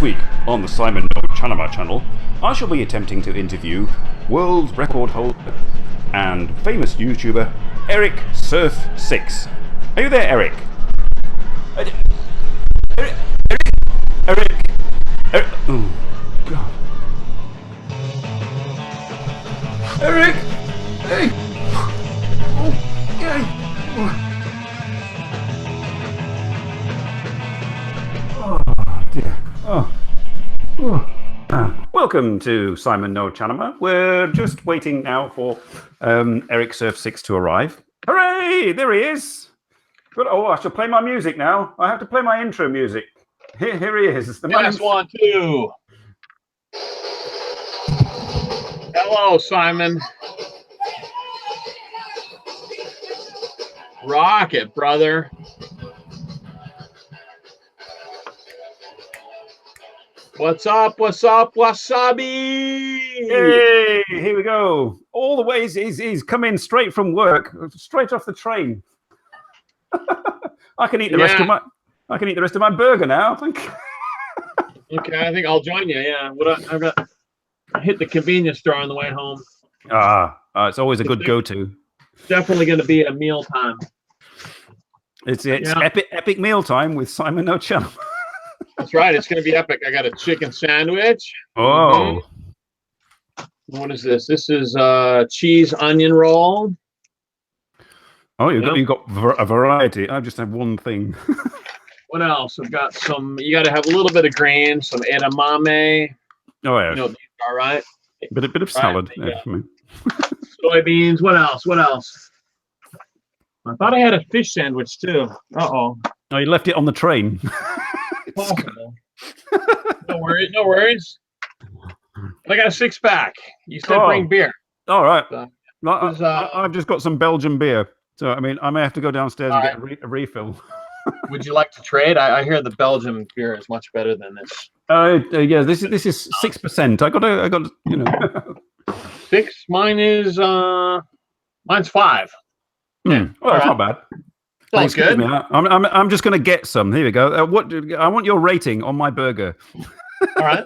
week on the Simon No Chanama channel, I shall be attempting to interview world record holder and famous YouTuber Ericsurf6. Are you there, Eric? Eric. Oh, God. Eric! Hey! Oh, yay! Oh, dear. Oh. Welcome to Simon No Chanama. We're just waiting now for Ericsurf6 to arrive. Hooray! There he is! Good. Oh, I shall play my music now. I have to play my intro music. Here he is. Yes, 1, 2. Hello, Simon. Rock it, brother. What's up? What's up, Wasabi? Hey, here we go. All the ways he's come in straight from work, straight off the train. I can eat the rest of my burger now. I think. Okay, I think I'll join you. Yeah, I hit the convenience store on the way home. It's always a good go-to. Definitely going to be a meal time. It's epic meal time with Simon No Chanama. That's right. It's going to be epic. I got a chicken sandwich. Oh. What is this? This is cheese onion roll. Oh, you've got a variety. I just have one thing. What else? I've got some. You got to have a little bit of grain, some edamame. Oh yeah. You know, all right. Bit of salad. Right, yeah. Soybeans. What else? What else? I thought I had a fish sandwich too. Oh, you left it on the train. No worries. No worries. I got a 6-pack. You said bring beer. All right. I've just got some Belgian beer. So, I mean, I may have to go downstairs and get a refill. Would you like to trade? I hear the Belgian beer is much better than this. Yeah, this is 6%. I got you know. 6. Mine's 5. Yeah. Well, that's not bad. Sounds good. Me. I'm just going to get some. Here we go. I want your rating on my burger. All right.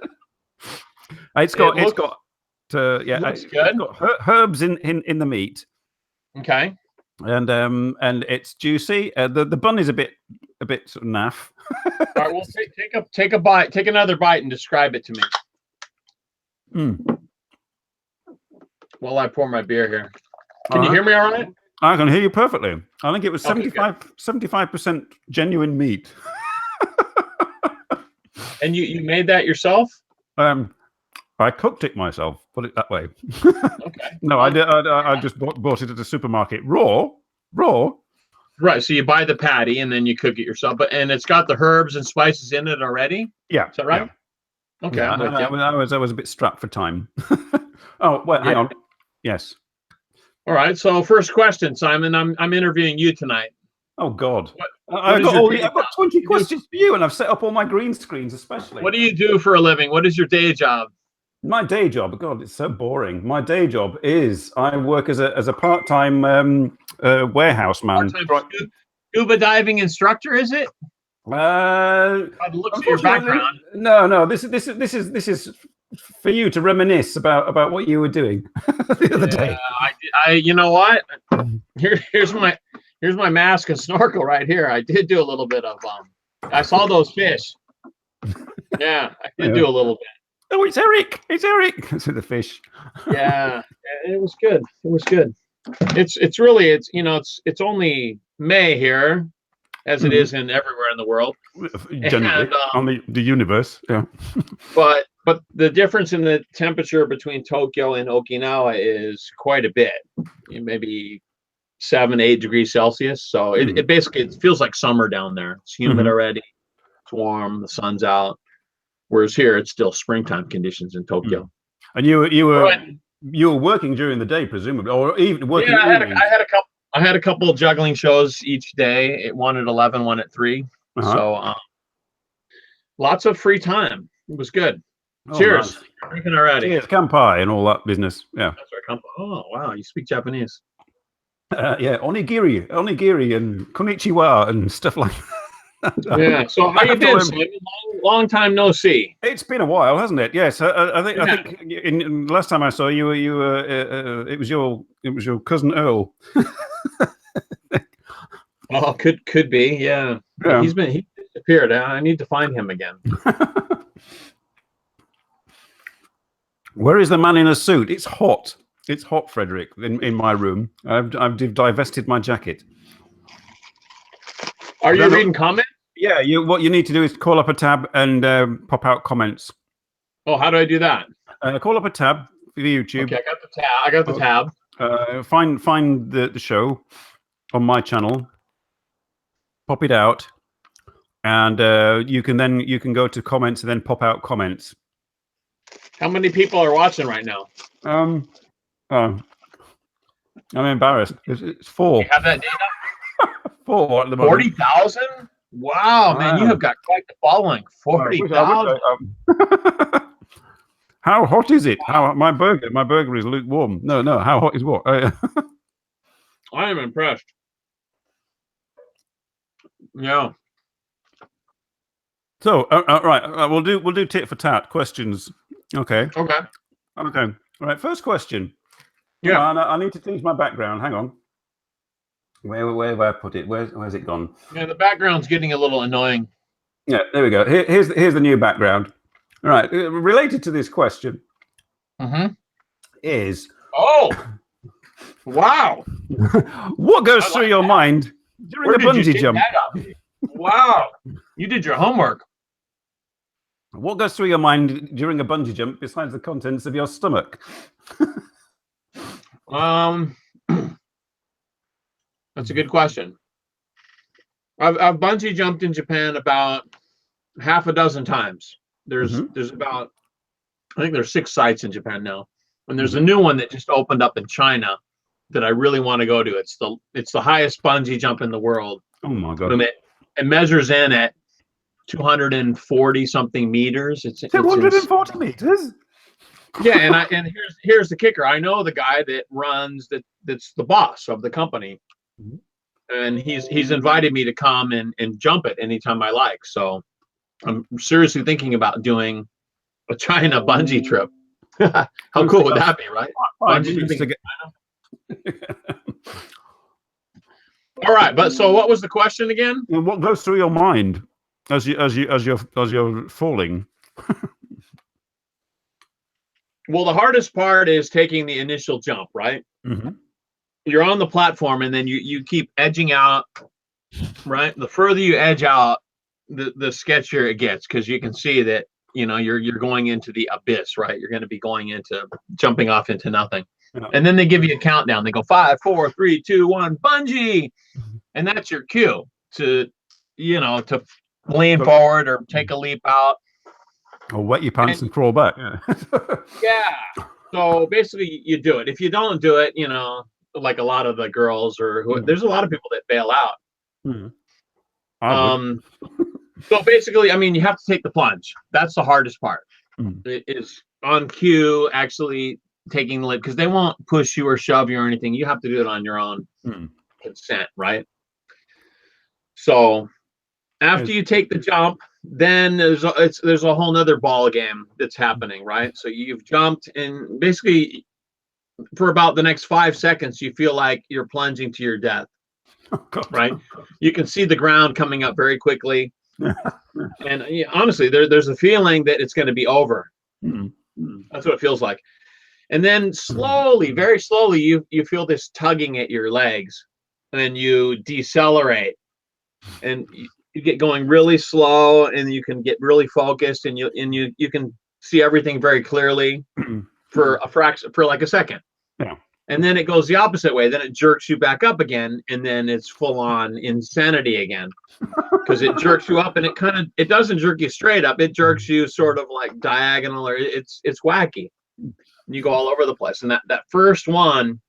It's got herbs in the meat. Okay. And it's juicy. The bun is a bit sort of naff. All right. Well, take a bite. Take another bite and describe it to me. While I pour my beer here. Can you hear me all right? I can hear you perfectly. I think it was 75% genuine meat. And you made that yourself? I cooked it myself. Put it that way. Okay. No, I did. I just bought it at the supermarket raw. Right. So you buy the patty and then you cook it yourself. And it's got the herbs and spices in it already. Yeah. Is that right? Yeah. Okay. Yeah, I was a bit strapped for time. Oh well, hang on. Yes. All right. So first question, Simon. I'm interviewing you tonight. Oh God. I've got 20 questions for you, and I've set up all my green screens, especially. What do you do for a living? What is your day job? My day job, God, it's so boring. My day job is I work as a part-time warehouse man. Scuba diving instructor, is it? Look at your background. No. This is for you to reminisce about what you were doing the other day. You know what? Here's my mask and snorkel right here. I did do a little bit of I saw those fish. Yeah, I did do a little bit. Oh, it's Eric! It's Eric! It's the fish. Yeah, it was good. It was good. It's really it's only May here, as it is in everywhere in the world. Generally, on the universe. Yeah. But the difference in the temperature between Tokyo and Okinawa is quite a bit. Maybe 7-8 degrees Celsius. So it basically feels like summer down there. It's humid already. It's warm. The sun's out. Whereas here, it's still springtime conditions in Tokyo. And you were working during the day, presumably, or even working. Yeah, I had a couple of juggling shows each day. One at 11, one at 3. So lots of free time. It was good. Cheers! Nice. Drinking already. Cheers, kampai, and all that business. Yeah. That's right, kampai. Oh wow, you speak Japanese. Yeah, onigiri, and konnichiwa, and stuff like that. Yeah. So how you been, Simon? Long time no see. It's been a while, hasn't it? Yes, I think. Yeah. I think in last time I saw you, it was your cousin Earl. Oh, could be. Yeah. Yeah. He disappeared. I need to find him again. Where is the man in a suit? It's hot. It's hot, Frederick, in my room. I've divested my jacket. Are you reading comments? Yeah, what you need to do is call up a tab and pop out comments. Oh, how do I do that? Call up a tab for YouTube. Okay, I got the tab. Find the show on my channel. Pop it out, and you can go to comments and then pop out comments. How many people are watching right now? I'm embarrassed. It's 4. You have that data? 4 at the moment. 40,000? Wow, man, you have got quite the following. 40,000. How hot is it? How my burger is lukewarm. No. How hot is what? I am impressed. Yeah. So right, we'll do tit for tat questions. Okay. Okay. All right. First question. Yeah. I need to change my background. Hang on. Where have I put it? Where's it gone? Yeah, the background's getting a little annoying. Yeah, there we go. Here's the new background. All right. Related to this question is. Oh. Wow. What goes through your mind during a bungee jump? Wow. You did your homework. What goes through your mind during a bungee jump besides the contents of your stomach? That's a good question. I've bungee jumped in Japan about half a dozen times. There's about, I think there's 6 sites in Japan now, and there's a new one that just opened up in China that I really want to go to. It's the highest bungee jump in the world. Oh my God! It measures in at 240 something meters. It's 240 meters. Yeah, and here's the kicker. I know the guy that runs that's the boss of the company, and he's invited me to come and jump it anytime I like. So I'm seriously thinking about doing a China bungee trip. How cool would that be, right? All right, but so what was the question again? What goes through your mind as you're falling? Well, the hardest part is taking the initial jump, right? You're on the platform, and then you keep edging out, right? The further you edge out, the sketchier it gets, because you can see that you're going into the abyss, right? You're going to be going into jumping off into nothing. And then they give you a countdown. They go 5, 4, 3, 2, 1, bungee, and that's your cue to lean forward or take a leap out, or wet your pants and crawl back. Yeah. So basically, you do it. If you don't do it, like a lot of the girls there's a lot of people that bail out. So basically, you have to take the plunge. That's the hardest part. It is on cue, actually taking the leap, because they won't push you or shove you or anything. You have to do it on your own consent, right? So after you take the jump, then there's a whole nother ball game that's happening, right? So you've jumped, and basically for about the next 5 seconds, you feel like you're plunging to your death, right? You can see the ground coming up very quickly. And honestly, there's a feeling that it's going to be over. That's what it feels like. And then slowly, very slowly, you feel this tugging at your legs, and then you decelerate, and you get going really slow, and you can get really focused, and you can see everything very clearly for like a second. Yeah. And then it goes the opposite way. Then it jerks you back up again, and then it's full on insanity again, because it jerks you up, and it doesn't jerk you straight up. It jerks you sort of like diagonal, or it's wacky. You go all over the place, and that first one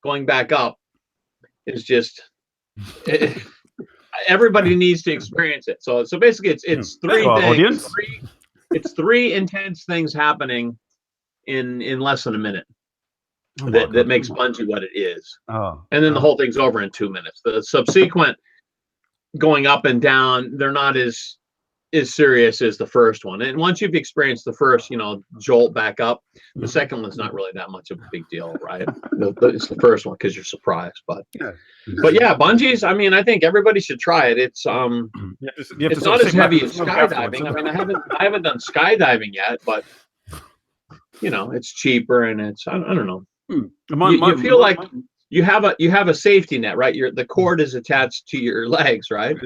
going back up is just everybody needs to experience it. So basically, it's 3 things. It's 3 intense things happening in less than a minute. That makes bungee what it is. And then the whole thing's over in 2 minutes. The subsequent going up and down, they're not as serious as the first one. And once you've experienced the first, jolt back up, the second one's not really that much of a big deal, right? It's the first one because you're surprised. But yeah, bungees. I mean, I think everybody should try it. It's it's not as heavy as skydiving. I mean, I haven't done skydiving yet, but it's cheaper and it's I don't know. You feel like you have a safety net, right? The cord is attached to your legs, right?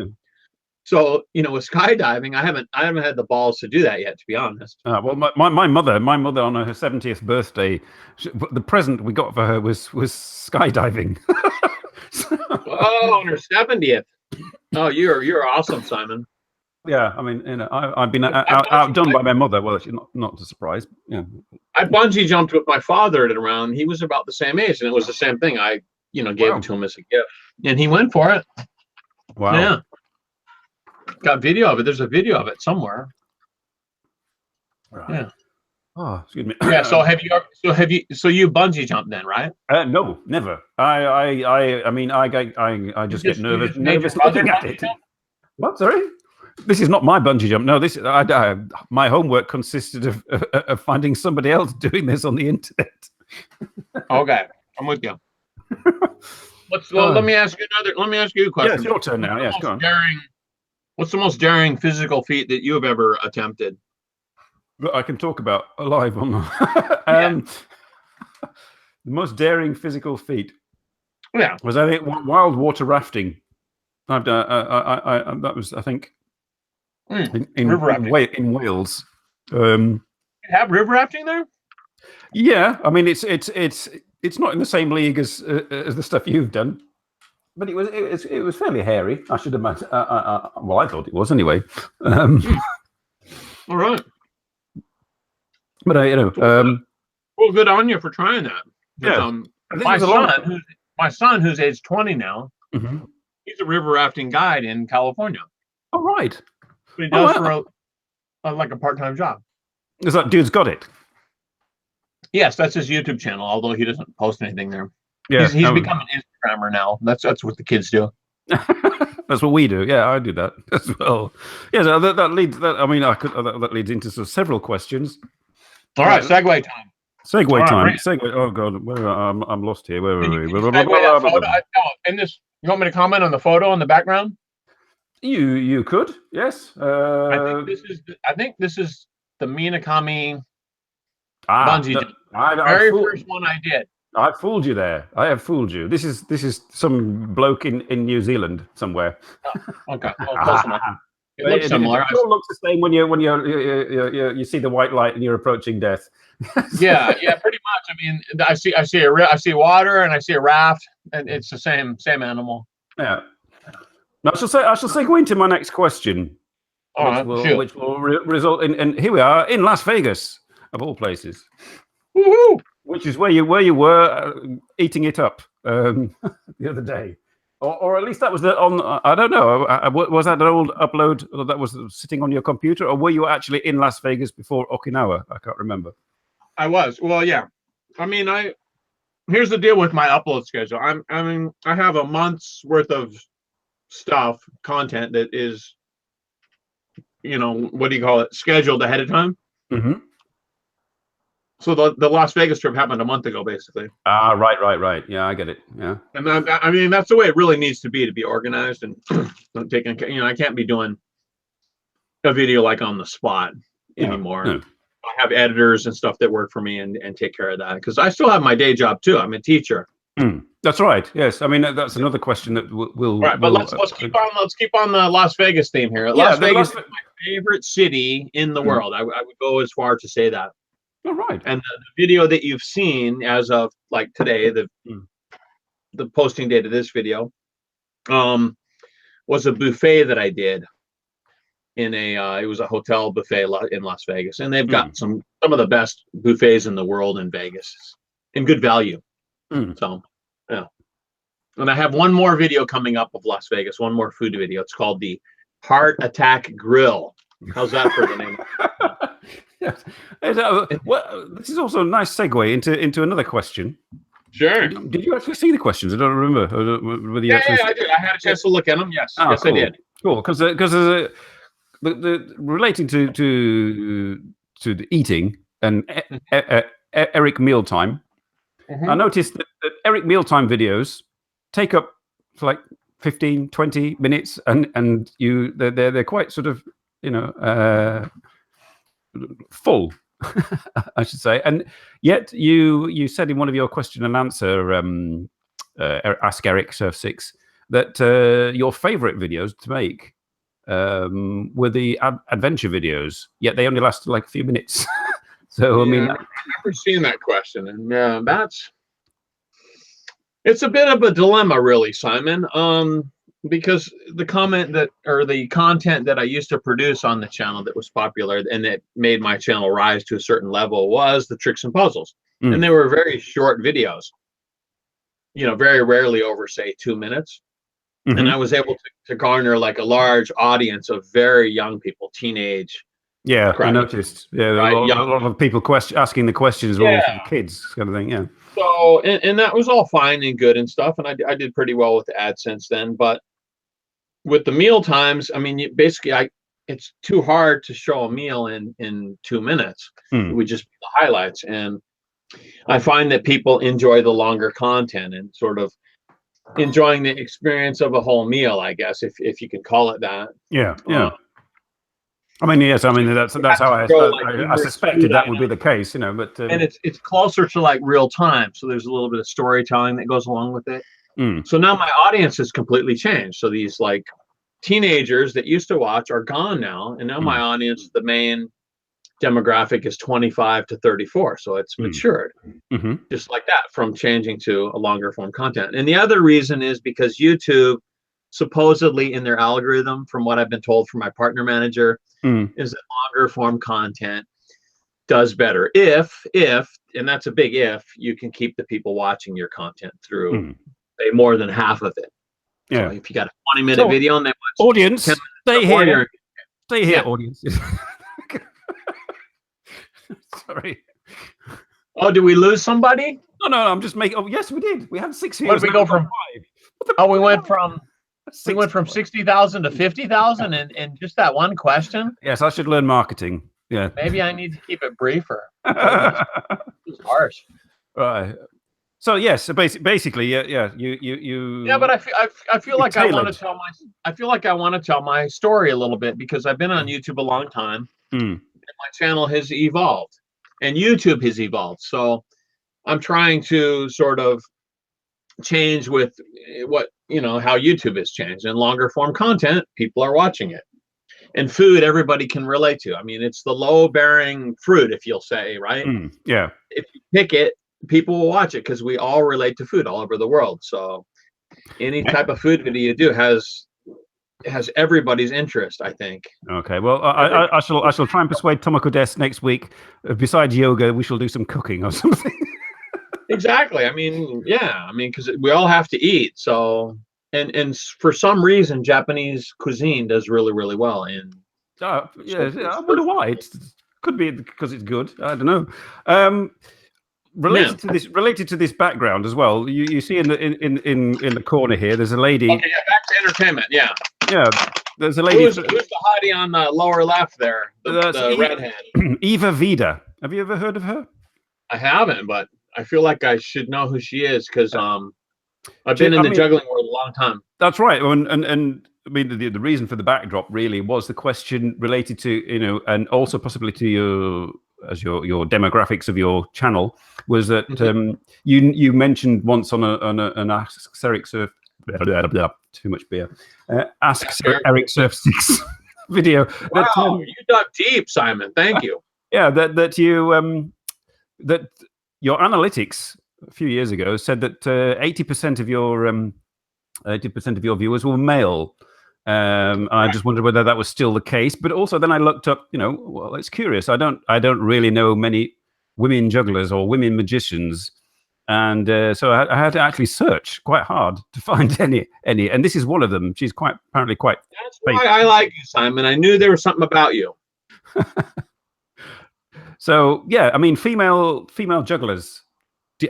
So with skydiving, I haven't had the balls to do that yet, to be honest. Well, my mother on her 70th birthday, the present we got for her was skydiving. Oh, on her 70th. Oh, you're awesome, Simon. Yeah, I mean, I've been outdone by my mother. Well, she's not a surprise. Yeah, I bungee jumped with my father at around. He was about the same age, and it was the same thing. I gave it to him as a gift, and he went for it. Wow. Yeah. Got video of it. There's a video of it somewhere. Right. Yeah. Oh, excuse me. Yeah. So you bungee jumped then, right? No, never. I mean, I just get nervous looking at it. What? Sorry. This is not my bungee jump. No, this my homework consisted of finding somebody else doing this on the internet. Okay, I'm with you. Let me ask you a question. Yeah, it's your turn now. Yes, go on. What's the most daring physical feat that you have ever attempted? That I can talk about alive on. The most daring physical feat. Yeah. Was I think wild water rafting. I've done. That was I think in Wales. You have river rafting there? Yeah, I mean it's not in the same league as the stuff you've done. But it was fairly hairy. I should imagine. Well, I thought it was anyway. All right. But well, good on you for trying that. Yeah. My son, who's age 20 now, mm-hmm. He's a river rafting guide in California. Oh, right. But he does for a part-time job. Is that dude's got it? Yes, that's his YouTube channel. Although he doesn't post anything there. Yeah, he's become an Instagrammer now. That's what the kids do. That's what we do. Yeah, I do that as well. Yeah, so that leads. That leads into several questions. All right, segue time. Segue time. Segue. Oh God, I'm lost here. Where are we? You want me to comment on the photo on the background? You could. Yes. I think this is the Minakami bungee jump. Very first one I did. I fooled you there. I have fooled you. This is some bloke in New Zealand somewhere. Oh, okay. Oh, close enough. It looks similar. It all looks the same when you see the white light and you're approaching death. yeah, pretty much. I mean, I see water and I see a raft, and it's the same animal. Yeah. Now, I shall segue into my next question, which will result in. And here we are in Las Vegas, of all places. Woohoo! Which is where you were eating it up the other day, or at least that was I don't know. Was that an old upload that was sitting on your computer, or were you actually in Las Vegas before Okinawa? I can't remember. I was. Well, yeah. I mean, here's the deal with my upload schedule. I have a month's worth of content that is, what do you call it? Scheduled ahead of time. Mm-hmm. So the Las Vegas trip happened a month ago, basically. Right. Yeah, I get it. Yeah. And I mean, that's the way it really needs to be organized and not taking. I can't be doing a video like on the spot anymore. Yeah. I have editors and stuff that work for me and take care of that because I still have my day job too. I'm a teacher. That's right. Yes. I mean, that's another question that we'll. Right, but let's keep on the Las Vegas theme here. Las Vegas is my favorite city in the world. I would go as far to say that. All right. And the video that you've seen as of like today, the posting date of this video, was a buffet that I did in it was a hotel buffet in Las Vegas, and they've got some of the best buffets in the world in Vegas, in good value. So, yeah. And I have one more video coming up of Las Vegas, one more food video. It's called the Heart Attack Grill. How's that for the name? Yes. Well, this is also a nice segue into another question. Sure. Did you actually see the questions? I don't remember. Whether you Yeah, actually... I did. I had a chance to look at them. Yes, Ah, yes, cool. I did. Cool, because the relating to the eating and Eric Mealtime, I noticed that Eric Mealtime videos take up like 15, 20 minutes, and they're quite sort of, you know, full, I should say. And yet you said in one of your question and answer, Ask Ericsurf6, that your favorite videos to make were the adventure videos, yet they only lasted like a few minutes. So, Yeah, I mean, I've never seen that question, and it's a bit of a dilemma, really, Simon. Because the content that I used to produce on the channel that was popular and that made my channel rise to a certain level was the tricks and puzzles, and they were very short videos. You know, very rarely over, say, 2 minutes. And I was able to garner like a large audience of very young people, teenage. Yeah, crowd, I noticed. Yeah, right? a lot of people asking the questions were all for the kids, kind of thing. Yeah. So, and that was all fine and good and stuff, and I did pretty well with the AdSense then. But with the meal times, I mean, it's too hard to show a meal in 2 minutes. It would just be the highlights, and I find that people enjoy the longer content and sort of enjoying the experience of a whole meal, I guess, if you can call it that. Yeah, yeah. I mean, yes. I mean, that's how I suspected that would be the case, you know. But and it's closer to like real time, so there's a little bit of storytelling that goes along with it. So now my audience has completely changed. So these like teenagers that used to watch are gone now, and now my audience, the main demographic, is 25 to 34. So it's matured, just like that, from changing to a longer form content. And the other reason is because YouTube, supposedly in their algorithm, from what I've been told from my partner manager, is that longer form content does better if, and that's a big if, you can keep the people watching your content through say more than half of it. Yeah. So if you got a 20-minute video and they watch audience, stay here, audience. Sorry. Oh, did we lose somebody? No, I'm just making. Oh, yes, we did. We had 6 here. What did we go from? 5. Oh, we went from 60,000 to 50,000 in just that one question. Yes, I should learn marketing. Yeah. Maybe I need to keep it briefer. It's harsh. Right. So yes, so basically, yeah. You. Yeah, but I feel like I want to tell my story a little bit, because I've been on YouTube a long time. And my channel has evolved, and YouTube has evolved. So I'm trying to sort of change with what, how YouTube has changed, and longer form content, people are watching it. And food, everybody can relate to. I mean, it's the low bearing fruit, if you'll say, right? Yeah. If you pick it, people will watch it, because we all relate to food all over the world. So any type of food video you do has everybody's interest, I think. Okay. Well, I shall try and persuade Tomoko Des next week. Besides yoga, we shall do some cooking or something. Exactly. I mean, yeah. I mean, because we all have to eat. So, and for some reason, Japanese cuisine does really, really well. And I wonder why. It could be because it's good. I don't know. Related to this background as well. You see in the corner here, there's a lady. Okay, yeah, back to entertainment. Yeah. Yeah. There's a lady. Who's the hottie on the lower left there? The redhead. Eva Vida. Have you ever heard of her? I haven't, but I feel like I should know who she is, because I've been in the juggling world a long time. That's right. And I mean, the reason for the backdrop really was the question related to, and also possibly to your demographics of your channel, was that you mentioned once on an Ask Ericsurf, too much beer, Ask Ericsurf6 video. Wow, you dug deep, Simon. Thank you. Yeah, that you that your analytics a few years ago said that 80% of your viewers were male. I just wondered whether that was still the case. But also, then I looked up. Well, it's curious. I don't really know many women jugglers or women magicians, and so I had to actually search quite hard to find any. And this is one of them. She's apparently quite. That's why I like you, Simon. I knew there was something about you. So yeah, I mean, female jugglers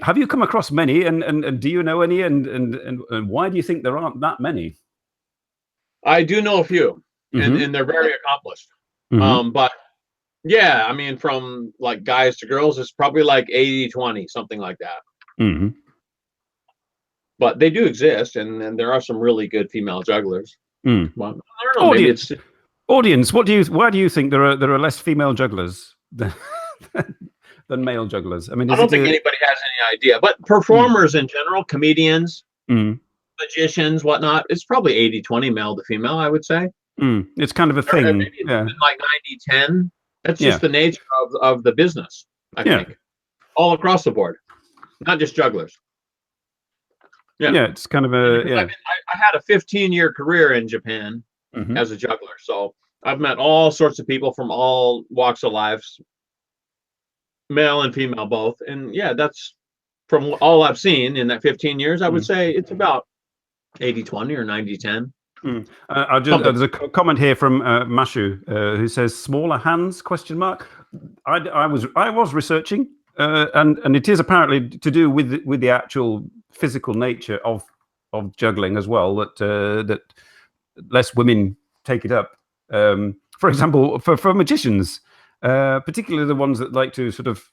Have you come across many, and do you know any, and why do you think there aren't that many? I do know a few, Mm-hmm. and they're very accomplished. Mm-hmm. But yeah, I mean, from like guys to girls, it's probably like 80-20, something like that. Mm-hmm. But they do exist, and there are some really good female jugglers. Mm. Well, I don't know. Maybe it's Audience, why do you think there are less female jugglers than, than male jugglers? I mean, I don't think anybody has any idea. But performers in general, comedians, magicians, whatnot, it's probably 80-20 male to female, I would say. It's kind of a thing. Maybe it's like 90-10. That's just the nature of the business, I think. All across the board, not just jugglers. Yeah, it's kind of a I had a 15-year career in Japan as a juggler, so I've met all sorts of people from all walks of life, male and female both, and yeah, that's from all I've seen in that 15 years. I would say it's about 80-20 or 90-10. There's a comment here from Mashu who says smaller hands ? I was researching, and it is apparently to do with the actual physical nature of juggling as well, that less women take it up. For example, for magicians, particularly the ones that like to sort of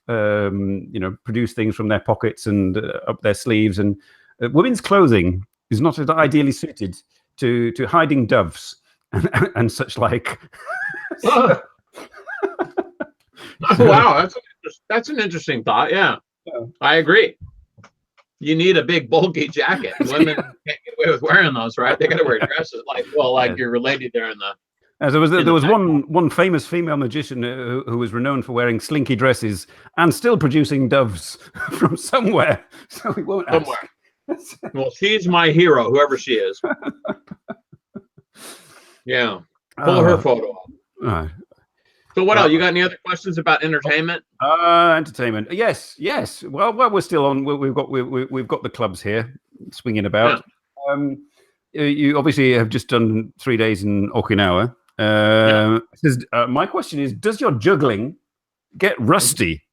produce things from their pockets and up their sleeves, and women's clothing is not ideally suited to hiding doves and such like. Wow, that's an interesting thought. Yeah, I agree. You need a big bulky jacket. Women can't get away with wearing those, right? They got to wear dresses like your lady there in the. There was one famous female magician who was renowned for wearing slinky dresses and still producing doves from somewhere. So we won't ask. Well, she's my hero, whoever she is. Yeah, pull her photo up. So what else? You got any other questions about entertainment? Entertainment, yes. Well, we're still on. We've got the clubs here swinging about. Yeah. You obviously have just done 3 days in Okinawa. My question is: does your juggling get rusty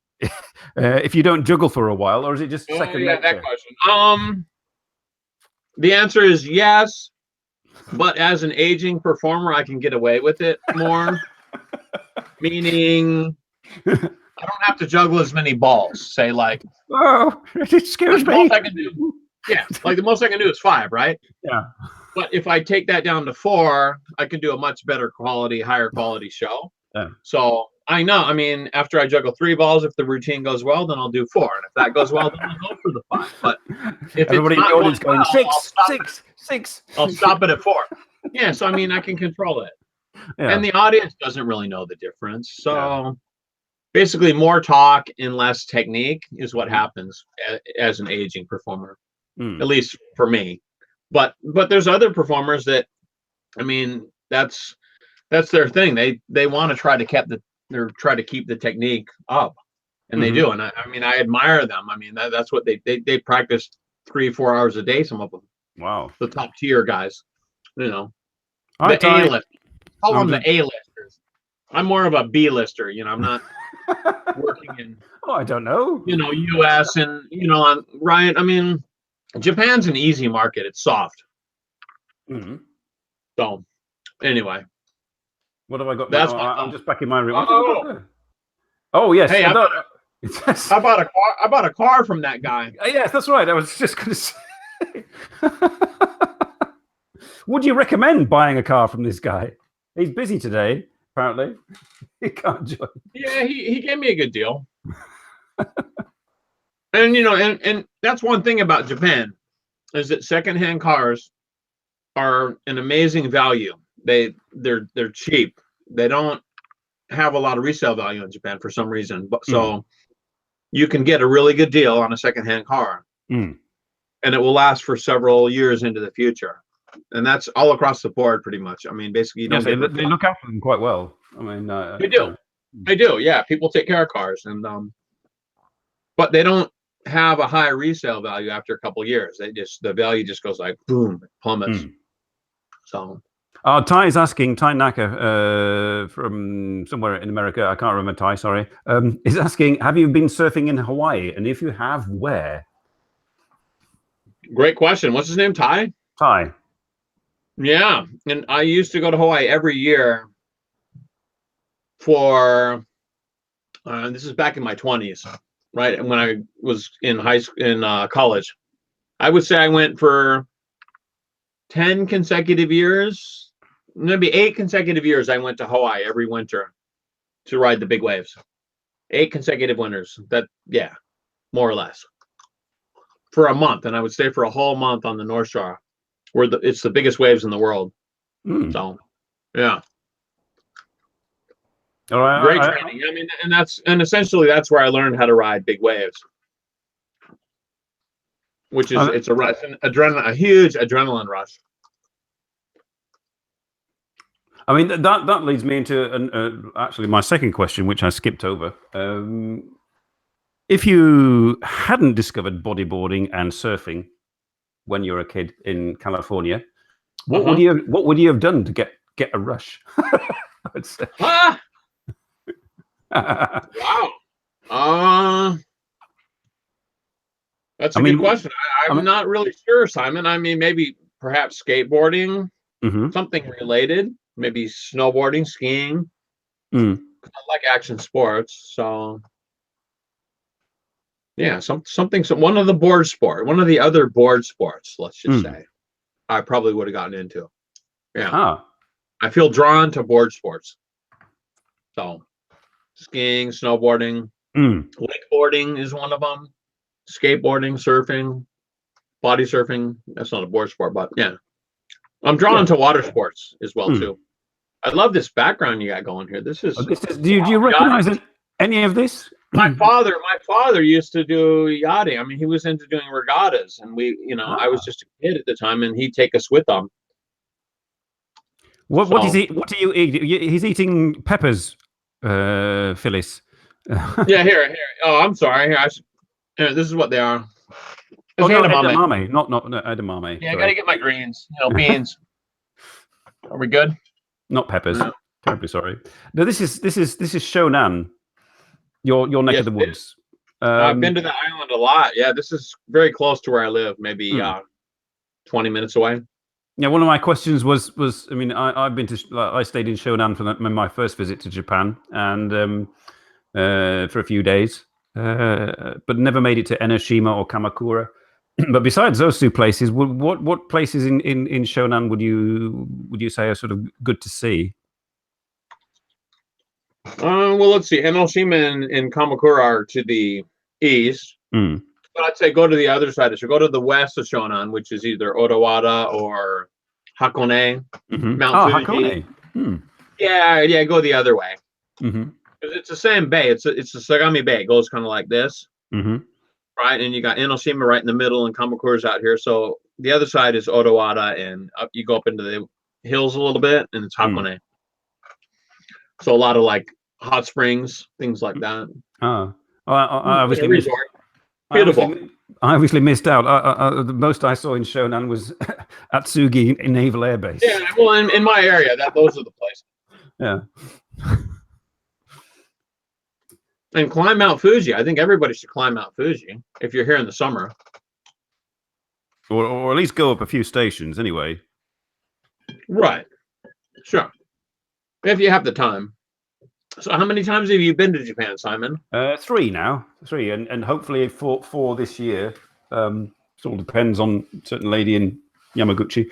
if you don't juggle for a while, or is it just second nature? That question. The answer is yes, but as an aging performer, I can get away with it more. Meaning, I don't have to juggle as many balls. Say like, excuse me. I can do, like the most I can do is 5, right? Yeah. But if I take that down to 4, I can do a much better quality, higher quality show. Yeah. So I know. I mean, after I juggle 3 balls, if the routine goes well, then I'll do 4, and if that goes well, then I'll go for the 5. But if everybody in the audience going 6, I'll stop it at 4. Yeah. So I mean, I can control it. Yeah. And the audience doesn't really know the difference. So basically more talk and less technique is what happens as an aging performer, at least for me. But there's other performers that, I mean, that's their thing. They want to try to keep the technique up, and they do. And I mean, I admire them. I mean, that's what they practice 3-4 hours a day. Some of them. Wow. The top tier guys, the A-list. Call them the A-listers. I'm more of a B-lister. I'm not working in. I don't know. U.S. and right. I mean, Japan's an easy market. It's soft. So, anyway, what have I got? That's I'm just back in my room. Yes. Hey, I bought a car. I bought a car from that guy. Yes, that's right. I was just going to say. Would you recommend buying a car from this guy? He's busy today, apparently. He can't join. Yeah, he gave me a good deal. And and that's one thing about Japan, is that secondhand cars are an amazing value. They're cheap. They don't have a lot of resale value in Japan for some reason. But so you can get a really good deal on a secondhand car, and it will last for several years into the future. And that's all across the board, pretty much. I mean, basically, they look after them quite well. I mean, they do. They do. Yeah, people take care of cars, and but they don't have a high resale value after a couple of years. The value just goes like boom, plummets. So Ty is asking, Ty Naka from somewhere in America, I can't remember Ty, sorry, is asking, have you been surfing in Hawaii? And if you have, where? Great question. What's his name? Ty? Ty. Yeah. And I used to go to Hawaii every year for, this is back in my 20s, right? And when I was in college, I would say I went for 10 consecutive years, maybe 8 consecutive years. I went to Hawaii every winter to ride the big waves. 8 consecutive winters. Yeah, more or less. For a month, and I would stay for a whole month on the North Shore, where it's the biggest waves in the world. So, yeah. All right, great training. I mean, and essentially that's where I learned how to ride big waves, which is it's a rush, a huge adrenaline rush. I mean, that leads me into actually my second question, which I skipped over. If you hadn't discovered bodyboarding and surfing when you were a kid in California, what would you have done to get a rush? I would say. Wow. That's a good question. I'm not really sure, Simon. I mean, maybe perhaps skateboarding, something related, maybe snowboarding, skiing. I like action sports, so yeah, one of the other board sports, let's just say, I probably would have gotten into. Yeah. I feel drawn to board sports. So skiing, snowboarding, wakeboarding is one of them. Skateboarding, surfing, body surfing. That's not a board sport, but yeah. I'm drawn to water sports as well too. I love this background you got going here. This is do you recognize any of this? My father used to do yachting. I mean, he was into doing regattas, and I was just a kid at the time, and he'd take us with him. What do you eat? He's eating peppers, Phyllis. Yeah, here. Oh, I'm sorry. Here, this is what they are. No, edamame, not edamame. Yeah, I gotta get my greens. Beans. Are we good? Not peppers. No. Terribly sorry. No, this is Shonan. Your neck of the woods. I've been to the island a lot. Yeah, this is very close to where I live. Maybe 20 minutes away. Yeah, one of my questions was I mean, I stayed in Shonan for my first visit to Japan, and for a few days, but never made it to Enoshima or Kamakura. But besides those two places, what places in Shonan would you say are sort of good to see? Well, let's see. Enoshima and Kamakura are to the east. But I'd say go to the other side. So go to the west of Shonan, which is either Odawada or Hakone, Mount Fuji. Hakone. Yeah, go the other way. It's the same bay. It's a Sagami Bay. It goes kind of like this, right? And you got Enoshima right in the middle, and Kamakura's out here. So the other side is Odawada, and you go up into the hills a little bit, and it's Hakone. So a lot of like hot springs, things like that. I obviously resort. Beautiful. I obviously missed out. The most I saw in Shonan was Atsugi Naval Air Base. Yeah, well, in my area, those are the places. Yeah. And climb Mount Fuji. I think everybody should climb Mount Fuji if you're here in the summer. Or at least go up a few stations anyway. Right. Sure. If you have the time. So how many times have you been to Japan, Simon? 3 now. 3, and hopefully 4 this year. It all depends on a certain lady in Yamaguchi.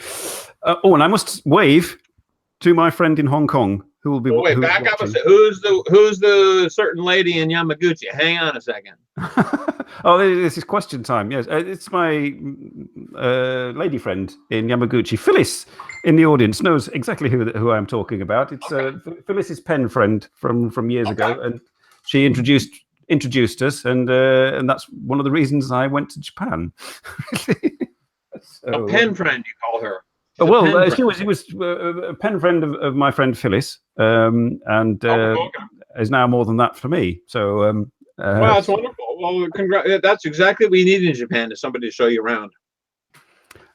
And I must wave to my friend in Hong Kong who will be. Wait, back up a second. Who's the certain lady in Yamaguchi? Hang on a second. This is question time. Yes, it's my lady friend in Yamaguchi. Phyllis in the audience knows exactly who I'm talking about. It's Phyllis's pen friend from years ago, and she introduced us, and that's one of the reasons I went to Japan. A pen friend, you call her? She was a pen friend of my friend Phyllis, and is now more than that for me. So, well, that's wonderful. Well, that's exactly what you need in Japan, is somebody to show you around.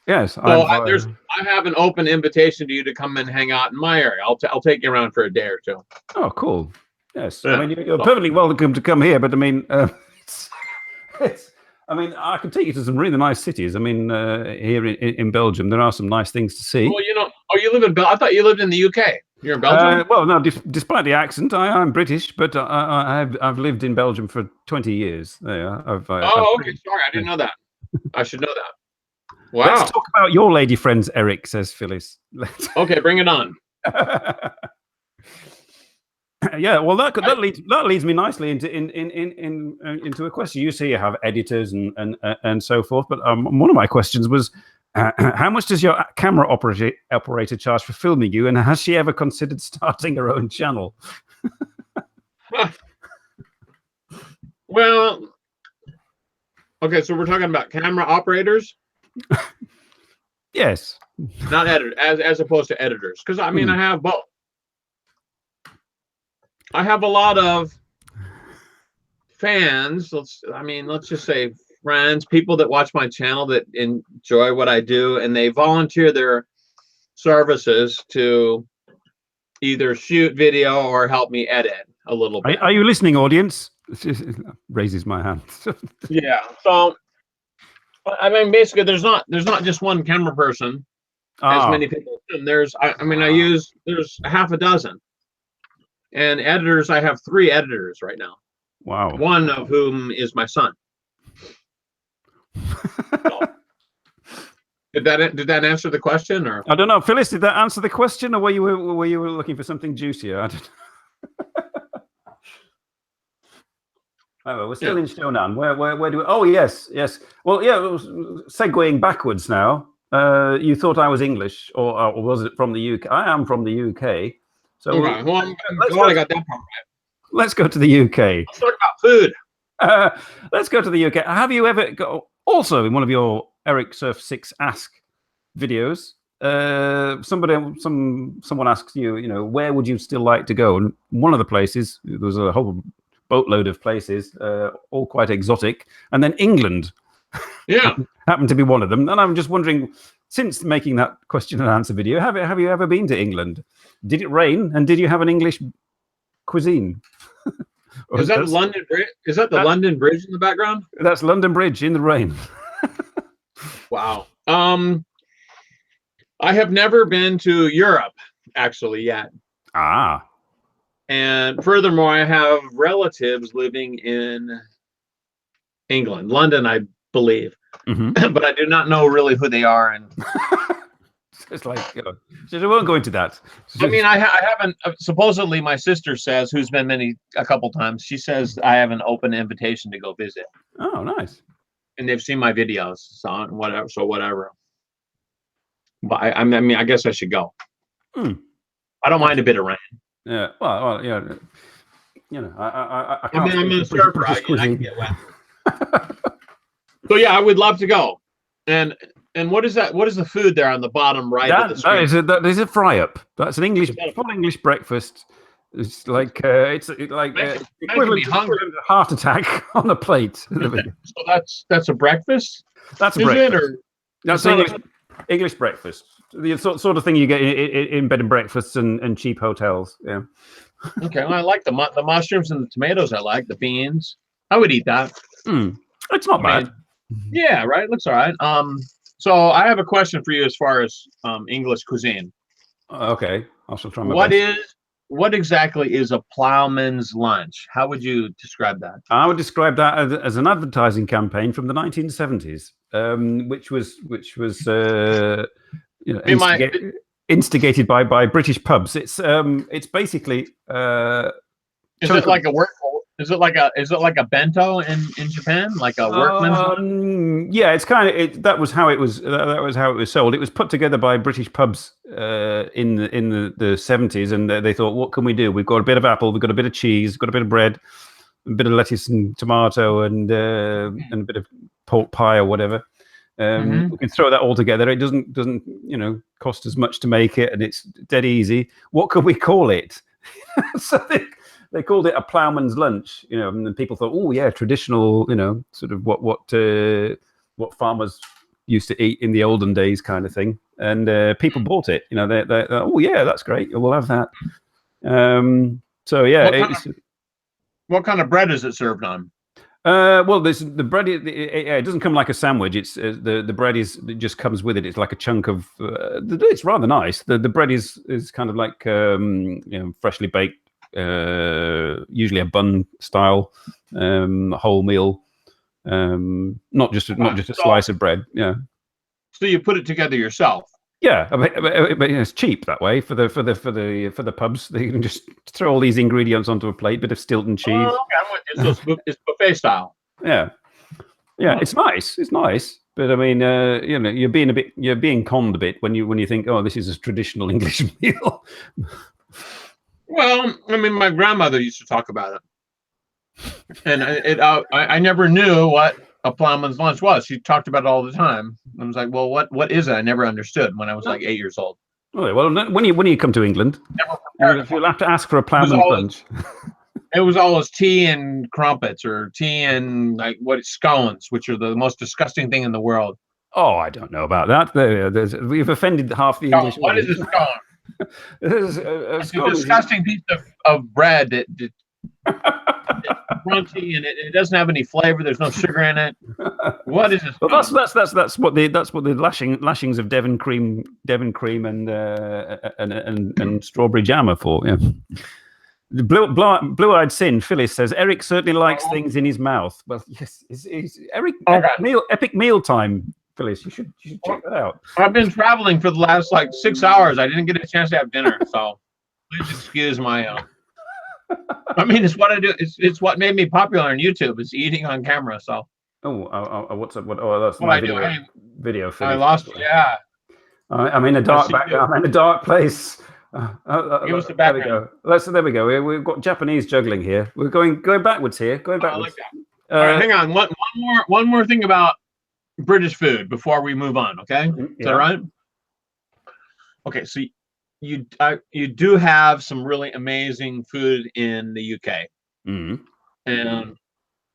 Yes. So I have an open invitation to you to come and hang out in my area. I'll take you around for a day or two. Oh, cool. Yes. Yeah. I mean, you're perfectly welcome to come here, but I mean, I mean, I could take you to some really nice cities. I mean, here in Belgium, there are some nice things to see. Well, you live in I thought you lived in the UK. You're in Belgium? Well, no, despite the accent, I'm British, but I've lived in Belgium for 20 years. There, Okay. Sorry, I didn't know that. I should know that. Wow. Let's talk about your lady friends, Eric, says Phyllis. Okay, bring it on. Yeah, well, that leads me nicely into a question. You say you have editors and so forth, but one of my questions was, how much does your camera operator charge for filming you, and has she ever considered starting her own channel? Well, okay, so we're talking about camera operators. Yes, not editors, as opposed to editors, because I mean I have both. I have a lot of fans. Let's just say friends, people that watch my channel that enjoy what I do, and they volunteer their services to either shoot video or help me edit a little bit. Are you listening, audience? Raises my hand. Yeah. So, I mean, basically, there's not just one camera person. As many people. And there's half a dozen. And editors, I have 3 editors right now. Wow. One of whom is my son. So, did that answer the question, or I don't know, Phyllis? Did that answer the question, or were you looking for something juicier? I don't know. We're still in Shonan. Where do we? Oh, yes. Well, yeah. Segueing backwards now. You thought I was English, or was it from the UK? I am from the UK. So okay. Well, I'm glad I got that part right. Let's go to the UK. Let's talk about food. Let's go to the UK. Have you ever also in one of your Ericsurf6 Ask videos? Someone asks you, where would you still like to go? And one of the places, there was a whole boatload of places, all quite exotic, and then England. Yeah, happened to be one of them. And I'm just wondering, since making that question and answer video, have you ever been to England? Did it rain? And did you have an English cuisine? Is that London Bridge? Is that the London Bridge in the background? That's London Bridge in the rain. Wow. I have never been to Europe actually yet. And furthermore, I have relatives living in England, London, I believe, but I do not know really who they are. And it's like, so I won't go into that. I mean, I haven't. Supposedly, my sister says, who's been a couple times, she says I have an open invitation to go visit. Oh, nice. And they've seen my videos, so whatever. But I mean, I guess I should go. I don't mind a bit of rain. Yeah. Well, yeah. I can't. I mean, I'm a surfer. I can get wet. So yeah, I would love to go. And what is that? What is the food there on the bottom right of the screen? That is a fry up. That's an full English breakfast. It's like equivalent to a heart attack on a plate. So that's a breakfast. That's a breakfast. That's English breakfast. The sort of thing you get in bed and breakfasts and cheap hotels. Yeah. Okay. Well, I like the mushrooms and the tomatoes. I like the beans. I would eat that. It's not bad. Yeah. Right. Looks all right. So I have a question for you as far as English cuisine. Okay. I shall try my best. What exactly is a plowman's lunch? How would you describe that? I would describe that as an advertising campaign from the 1970s, which was instigated by British pubs. It's basically. Is it like a work? Is it like a bento in Japan, like a workman's? Yeah, it's kind of that was how it was. That was how it was sold. It was put together by British pubs in the 70s, and they thought, what can we do? We've got a bit of apple, we've got a bit of cheese, we've got a bit of bread, a bit of lettuce and tomato, and a bit of pork pie or whatever. We can throw that all together. It doesn't cost as much to make it, and it's dead easy. What could we call it? So they called it a ploughman's lunch, and then people thought, oh yeah, traditional, sort of what farmers used to eat in the olden days, kind of thing. And people bought it. You know, they oh yeah, that's great. We'll have that. So yeah, what kind of bread is it served on? Well, there's the bread. It doesn't come like a sandwich. It's the bread it just comes with it. It's like a chunk of. It's rather nice. The bread is kind of like freshly baked, usually a bun style, wholemeal, not just a slice of bread. Yeah. So you put it together yourself. Yeah, but it's cheap that way for the pubs. They can just throw all these ingredients onto a plate, bit of Stilton cheese. Oh, okay, I'm with you. So it's buffet style. Yeah, it's nice. It's nice, but I mean, you're being conned a bit when you think, oh, this is a traditional English meal. Well, I mean, my grandmother used to talk about it, and I never knew what a plowman's lunch was. She talked about it all the time. I was like, well, what is it? I never understood when I was like 8 years old. Oh, well, when you come to England, you'll have to ask for a plowman's lunch. It was always tea and crumpets, or tea and like scones, which are the most disgusting thing in the world. Oh, I don't know about that. We've offended half the English. What is a scone? It's a disgusting piece of bread that crunchy, and it doesn't have any flavor. There's no sugar in it. What is this? Well, that's what the lashings of Devon cream and strawberry jam are for. Yeah. The blue-eyed sin Phyllis says Eric certainly likes things in his mouth. Well, yes, is Eric epic meal time. Phyllis, you should check that out. I've been traveling for the last 6 hours. I didn't get a chance to have dinner, so please excuse my. I mean, it's what I do. It's what made me popular on YouTube. Is eating on camera. So. What's up? That's my video. I lost. Yeah. I'm in a dark I'm in a dark place. Give us the background. There we go. We've got Japanese juggling here. We're going backwards here. Going backwards. I like that. All right, hang on. One more thing about British food before we move on. Okay, is that right? Okay, so you do have some really amazing food in the UK, and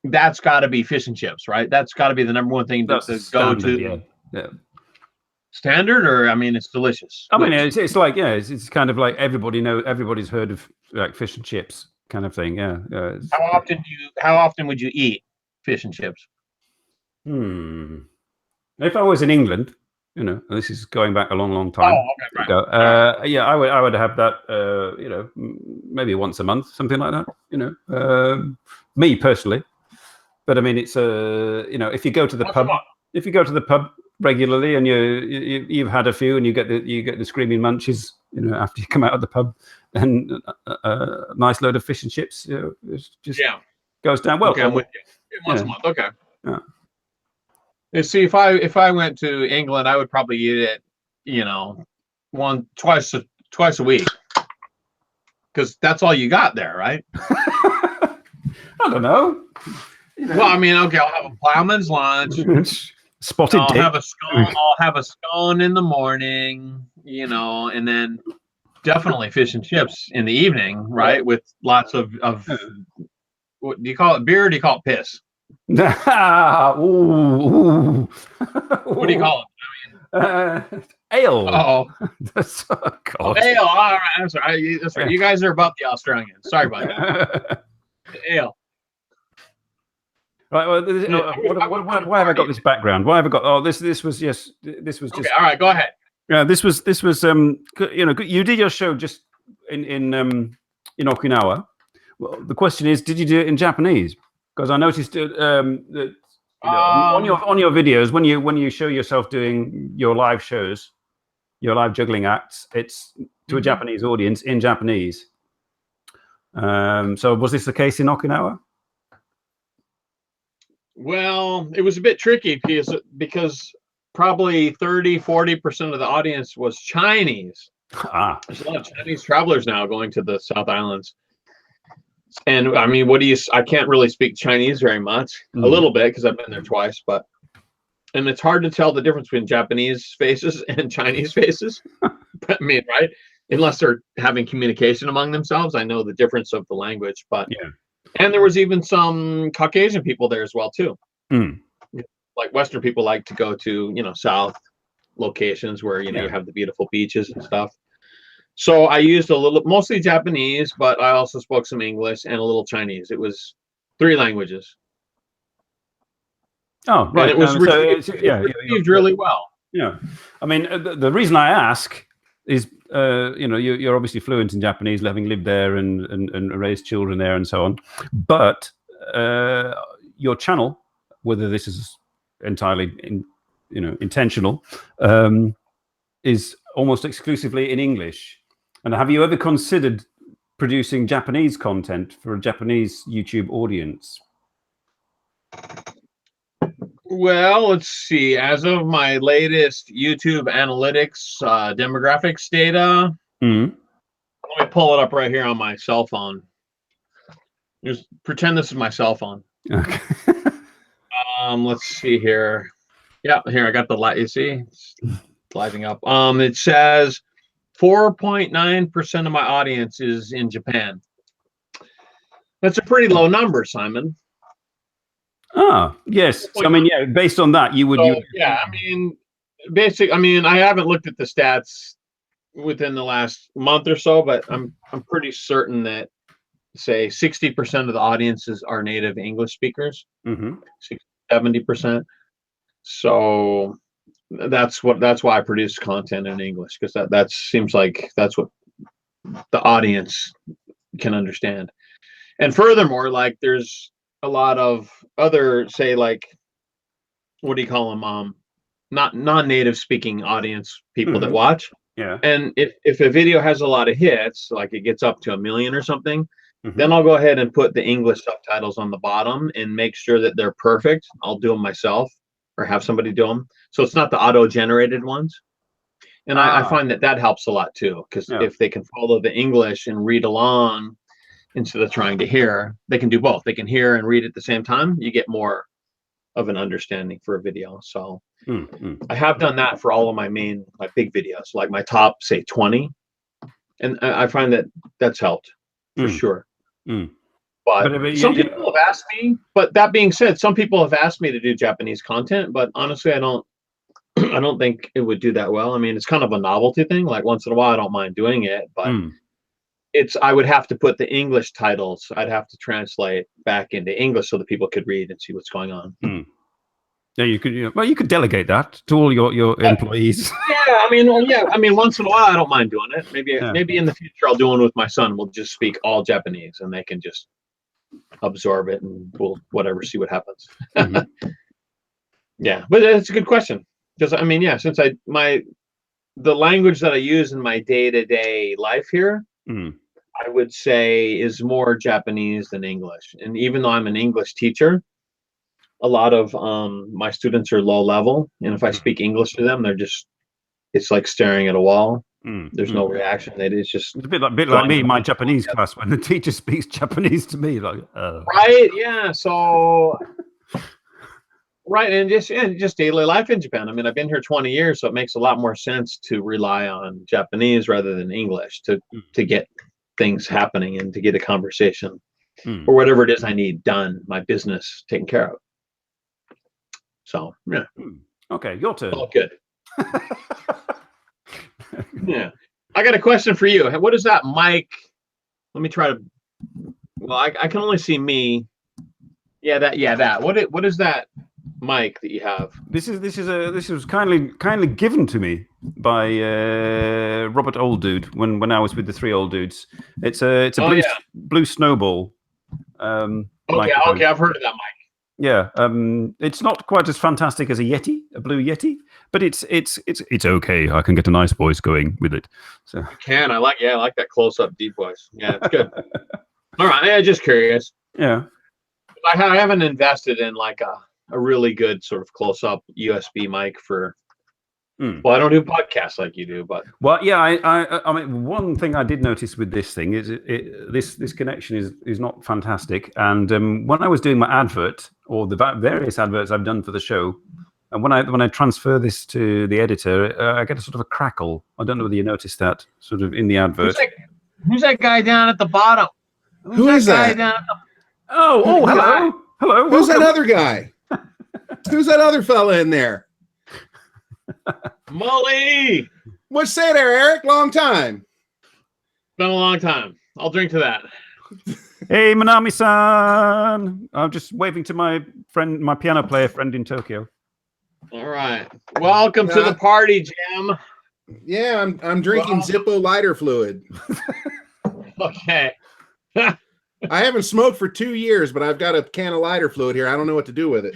that's got to be fish and chips, right? That's got to be the number one thing to go to. Yeah. Standard, or I mean, it's delicious. I mean, it's like it's kind of like everybody's heard of like fish and chips kind of thing. Yeah. How often would you eat fish and chips? If I was in England, this is going back a long time ago. I would have that. Maybe once a month, something like that. Me personally, but I mean, it's if you go to the pub regularly and you've had a few and you get the screaming munches after you come out of the pub, and a nice load of fish and chips goes down well. Okay, I'm with you. Once a month. Okay. Yeah. And see, if I went to England, I would probably eat it twice a week, because that's all you got there, right? I don't know. Well, I mean, okay, I'll have a plowman's lunch. Spotted I'll have a scone in the morning, and then definitely fish and chips in the evening, right? With lots of what do you call it? Beer? Or do you call it piss? Ooh. What do you call it? Ale. Oh, God. Ale. All right, I'm sorry. That's right. You guys are above the Australians. Sorry about that. Ale. Right. Well, why have I got this background? Why have I got? Oh, this was just. Okay. All right. Go ahead. Yeah. This was. You did your show just in Okinawa. Well, the question is, did you do it in Japanese? Because I noticed that on your videos, when you show yourself doing your live shows, your live juggling acts, it's to a Japanese audience in Japanese. So was this the case in Okinawa? Well, it was a bit tricky because probably 30-40% of the audience was Chinese. There's a lot of Chinese travelers now going to the South Islands. And I mean, I can't really speak Chinese very much, a little bit, because I've been there twice, and it's hard to tell the difference between Japanese faces and Chinese faces. I mean, right? Unless they're having communication among themselves. I know the difference of the language, but and there was even some Caucasian people there as well too. Like like Western people like to go to, you know, South locations where, you know, you have the beautiful beaches and stuff. So I used a little, mostly Japanese, but I also spoke some English and a little Chinese. It was 3 languages. Oh, right. And it was received really well. Yeah. I mean, the reason I ask is, you know, you're obviously fluent in Japanese, having lived there and raised children there and so on. But your channel, whether this is entirely, intentional, is almost exclusively in English. And have you ever considered producing Japanese content for a Japanese YouTube audience? Well, let's see. As of my latest YouTube analytics demographics data, let me pull it up right here on my cell phone. Just pretend this is my cell phone. Okay. Let's see here. Yeah, here I got the light. You see, it's lighting up. It says 4.9% of my audience is in Japan. That's a pretty low number, Simon. Ah, yes. So, I mean, yeah, based on that, you would. Yeah, I mean, I haven't looked at the stats within the last month or so, but I'm pretty certain that, say, 60% of the audiences are native English speakers, 70%. So that's why I produce content in English, because that seems like that's what the audience can understand. And furthermore, like, there's a lot of other, say, like, what do you call them? Not non-native speaking audience people that watch. Yeah. And if a video has a lot of hits, like it gets up to 1 million or something, then I'll go ahead and put the English subtitles on the bottom and make sure that they're perfect. I'll do them myself or have somebody do them. So it's not the auto-generated ones. And I find that helps a lot too, because if they can follow the English and read along instead of trying to hear, they can do both. They can hear and read at the same time. You get more of an understanding for a video. So I have done that for all of my big videos, like my top, say, 20. And I find that that's helped for sure. But some people have asked me, but that being said, some people have asked me to do Japanese content, but honestly, I don't think it would do that well. I mean, it's kind of a novelty thing. Like, once in a while, I don't mind doing it, but I would have to put the English titles. I'd have to translate back into English so that people could read and see what's going on. Yeah, you could. Well, you could delegate that to all your employees. I mean, once in a while, I don't mind doing it. Maybe in the future, I'll do one with my son. We'll just speak all Japanese, and they can just absorb it, and we'll see what happens. Yeah, but it's a good question, because I mean, since the language that I use in my day-to-day life here, I would say is more Japanese than English. And even though I'm an English teacher, a lot of my students are low level, and if I speak English to them, it's like staring at a wall. There's no reaction. It's just a bit like me in my Japanese class when the teacher speaks Japanese to me, like right, yeah. So right, and just daily life in Japan. I mean, I've been here 20 years, so it makes a lot more sense to rely on Japanese rather than English to get things happening and to get a conversation or whatever it is I need done, my business taken care of. So yeah. Okay, your turn. Oh, good. Yeah, I got a question for you. What is that mic? Let me try to. Well, I can only see me. Yeah, that. What is that mic that you have? This was kindly given to me by Robert Old Dude when I was with the 3 old dudes. It's a blue snowball. Okay, I've heard of that mic. Yeah, it's not quite as fantastic as a blue Yeti, but it's okay. I can get a nice voice going with it. So I like that close up deep voice. Yeah, it's good. All right, yeah, just curious. Yeah, I haven't invested in like a really good sort of close up USB mic for. Well, I don't do podcasts like you do, but I mean, one thing I did notice with this thing is this connection is not fantastic. And when I was doing my advert or the various adverts I've done for the show, and when I transfer this to the editor, I get a sort of a crackle. I don't know whether you noticed that sort of in the advert. Who's that guy down at the bottom? Who is that? Oh, hello. Who's that other guy? Who's that other fella in there? Molly. What say there, Eric? Long time. Been a long time. I'll drink to that. Hey, Manami-san. I'm just waving to my friend, my piano player friend in Tokyo. All right. Welcome to the party, Jim. Yeah, I'm drinking Zippo lighter fluid. Okay. I haven't smoked for 2 years, but I've got a can of lighter fluid here. I don't know what to do with it.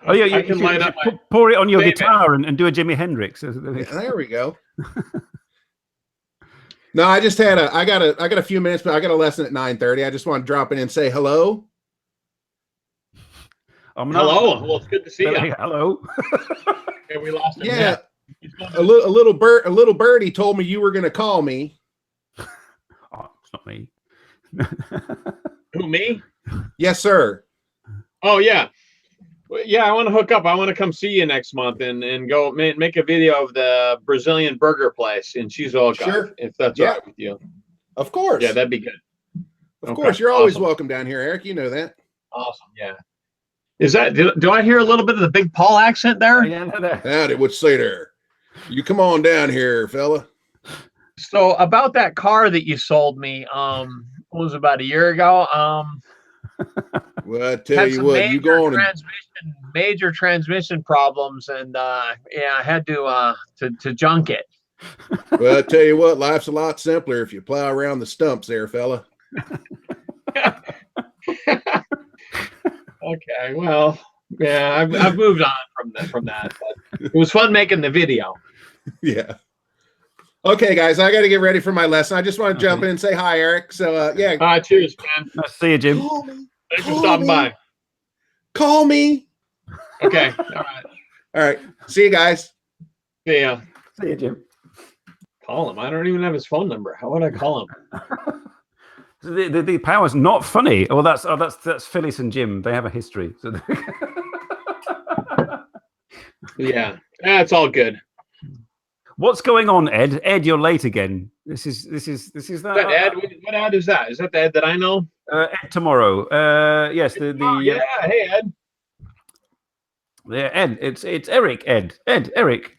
Oh yeah, I can light up pour it on your guitar and do a Jimi Hendrix. Yeah, there we go. No, I just had I got a few minutes, but I got a lesson at 9:30. I just want to drop in and say hello. Hello. Well, it's good to see you. Hello. Okay, we lost him. Yeah. A little birdie told me you were going to call me. Oh, it's not me. Who, me? Yes, sir. Oh yeah. Yeah, I want to hook up. I want to come see you next month and go make a video of the Brazilian burger place in Shizuoka. Sure. If that's all right with you. Of course. Yeah, that'd be good. Of course, you're always welcome down here, Eric. You know that. Awesome. Yeah. Is that? Do I hear a little bit of the Big Paul accent there? Yeah, no. Howdy, what you say there? You come on down here, fella. So about that car that you sold me, what was it, about a year ago? Well, I tell you what, you go on major transmission problems, and yeah, I had to junk it. Well, I tell you what, life's a lot simpler if you plow around the stumps there, fella. Okay, well, yeah, I've moved on from that. But it was fun making the video. Yeah. Okay, guys, I got to get ready for my lesson. I just want to jump in and say hi, Eric. So, yeah. Cheers, man. Nice to see you, Jim. Thanks for stopping by. Call me. Okay. All right. All right. See you guys. See ya. See you, Jim. Call him. I don't even have his phone number. How would I call him? The power's not funny. Oh, that's Phyllis and Jim. They have a history. So Yeah, it's all good. What's going on, Ed? Ed, you're late again. This is that. Is that Ed? What Ed is that? Is that the Ed that I know? Ed tomorrow. Yes. Yeah. Hey, Ed. Yeah, Ed. It's Eric. Ed. Eric.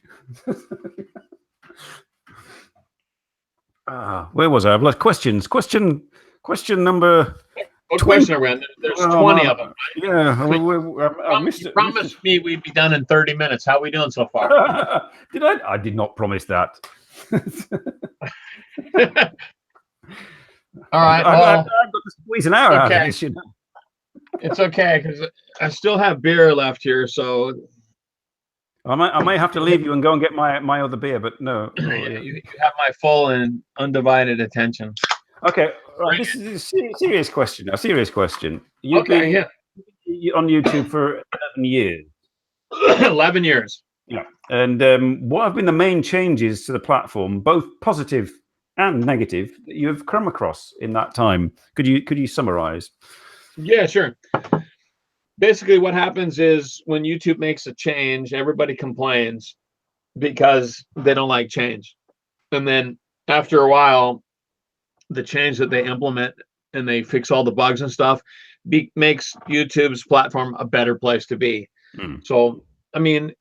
Where was I? I've lost questions. Question number. What question are we on? There's 20 of them. Yeah, I missed it. Promised me we'd be done in 30 minutes. How are we doing so far? Did I? I did not promise that. All right. I've got to squeeze an hour out of this. You know? It's okay because I still have beer left here, so I may have to leave you and go and get my other beer, but no. You have my full and undivided attention. Okay, right. This is a serious question. A serious question. You've been on YouTube for 11 years. 11 years. Yeah. And what have been the main changes to the platform, both positive and negative, that you have come across in that time? Could you summarize? Yeah, sure. Basically, what happens is when YouTube makes a change, everybody complains because they don't like change. And then after a while, the change that they implement and they fix all the bugs and stuff makes YouTube's platform a better place to be. So, I mean,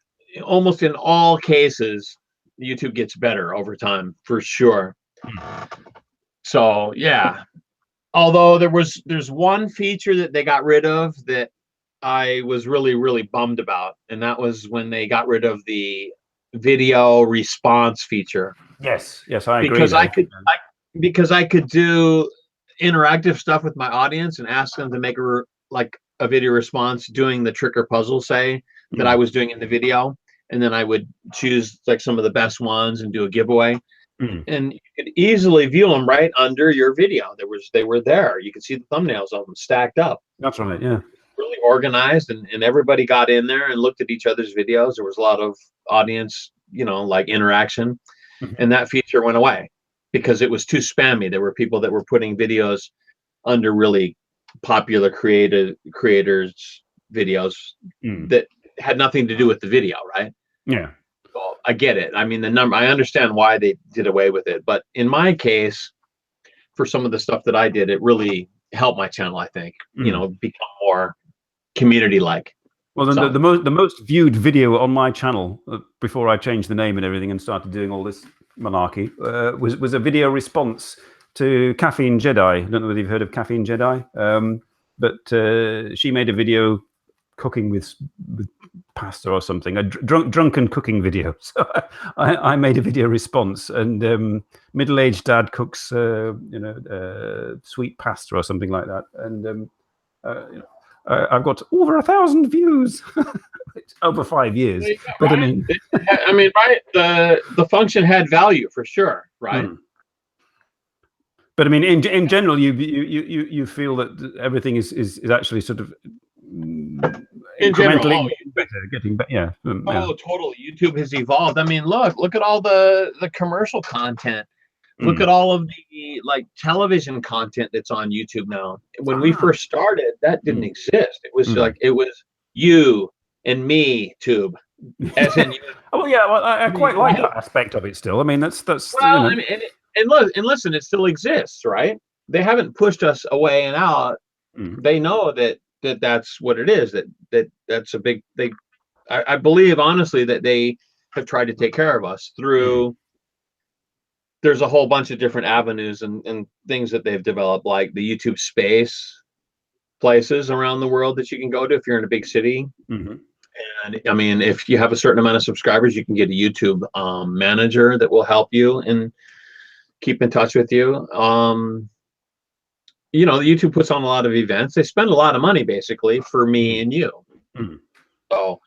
almost in all cases, YouTube gets better over time for sure. So, yeah. Although there's one feature that they got rid of that I was really, really bummed about, and that was when they got rid of the video response feature. Yes, I agree. Because I could do interactive stuff with my audience and ask them to make a video response doing the trick or puzzle, say, that I was doing in the video, and then I would choose like some of the best ones and do a giveaway. And you could easily view them right under your video. They were there. You could see the thumbnails of them stacked up. That's right. Yeah. Really organized, and everybody got in there and looked at each other's videos. There was a lot of audience, like interaction, and that feature went away because it was too spammy. There were people that were putting videos under really popular creators' videos that had nothing to do with the video, right? Yeah. Well, I get it. I mean, I understand why they did away with it. But in my case, for some of the stuff that I did, it really helped my channel, I think, become more community-like. Well, the most viewed video on my channel before I changed the name and everything and started doing all this malarkey was a video response to Caffeine Jedi. I don't know whether you've heard of Caffeine Jedi, but she made a video cooking with pasta or something, a drunken cooking video. So I made a video response, and middle-aged dad cooks, sweet pasta or something like that, and I've got over 1,000 views over 5 years. But right? I mean, right? The function had value for sure, right? But I mean, in general, you feel that everything is actually sort of incrementally getting better. Yeah. Totally. YouTube has evolved. I mean, look at all the commercial content. Look at all of the television content that's on YouTube now. When we first started, that didn't exist. It was it was you and me tube, as in. Oh yeah, well, I quite like that aspect of it still. I mean, that's. Well, I mean, and listen, it still exists, right? They haven't pushed us away and out. They know that's what it is. That's a big. I believe honestly that they have tried to take care of us through. There's a whole bunch of different avenues and things that they've developed, like the YouTube space places around the world that you can go to if you're in a big city. And I mean, if you have a certain amount of subscribers, you can get a YouTube manager that will help you and keep in touch with you. The YouTube puts on a lot of events. They spend a lot of money basically for me and you. So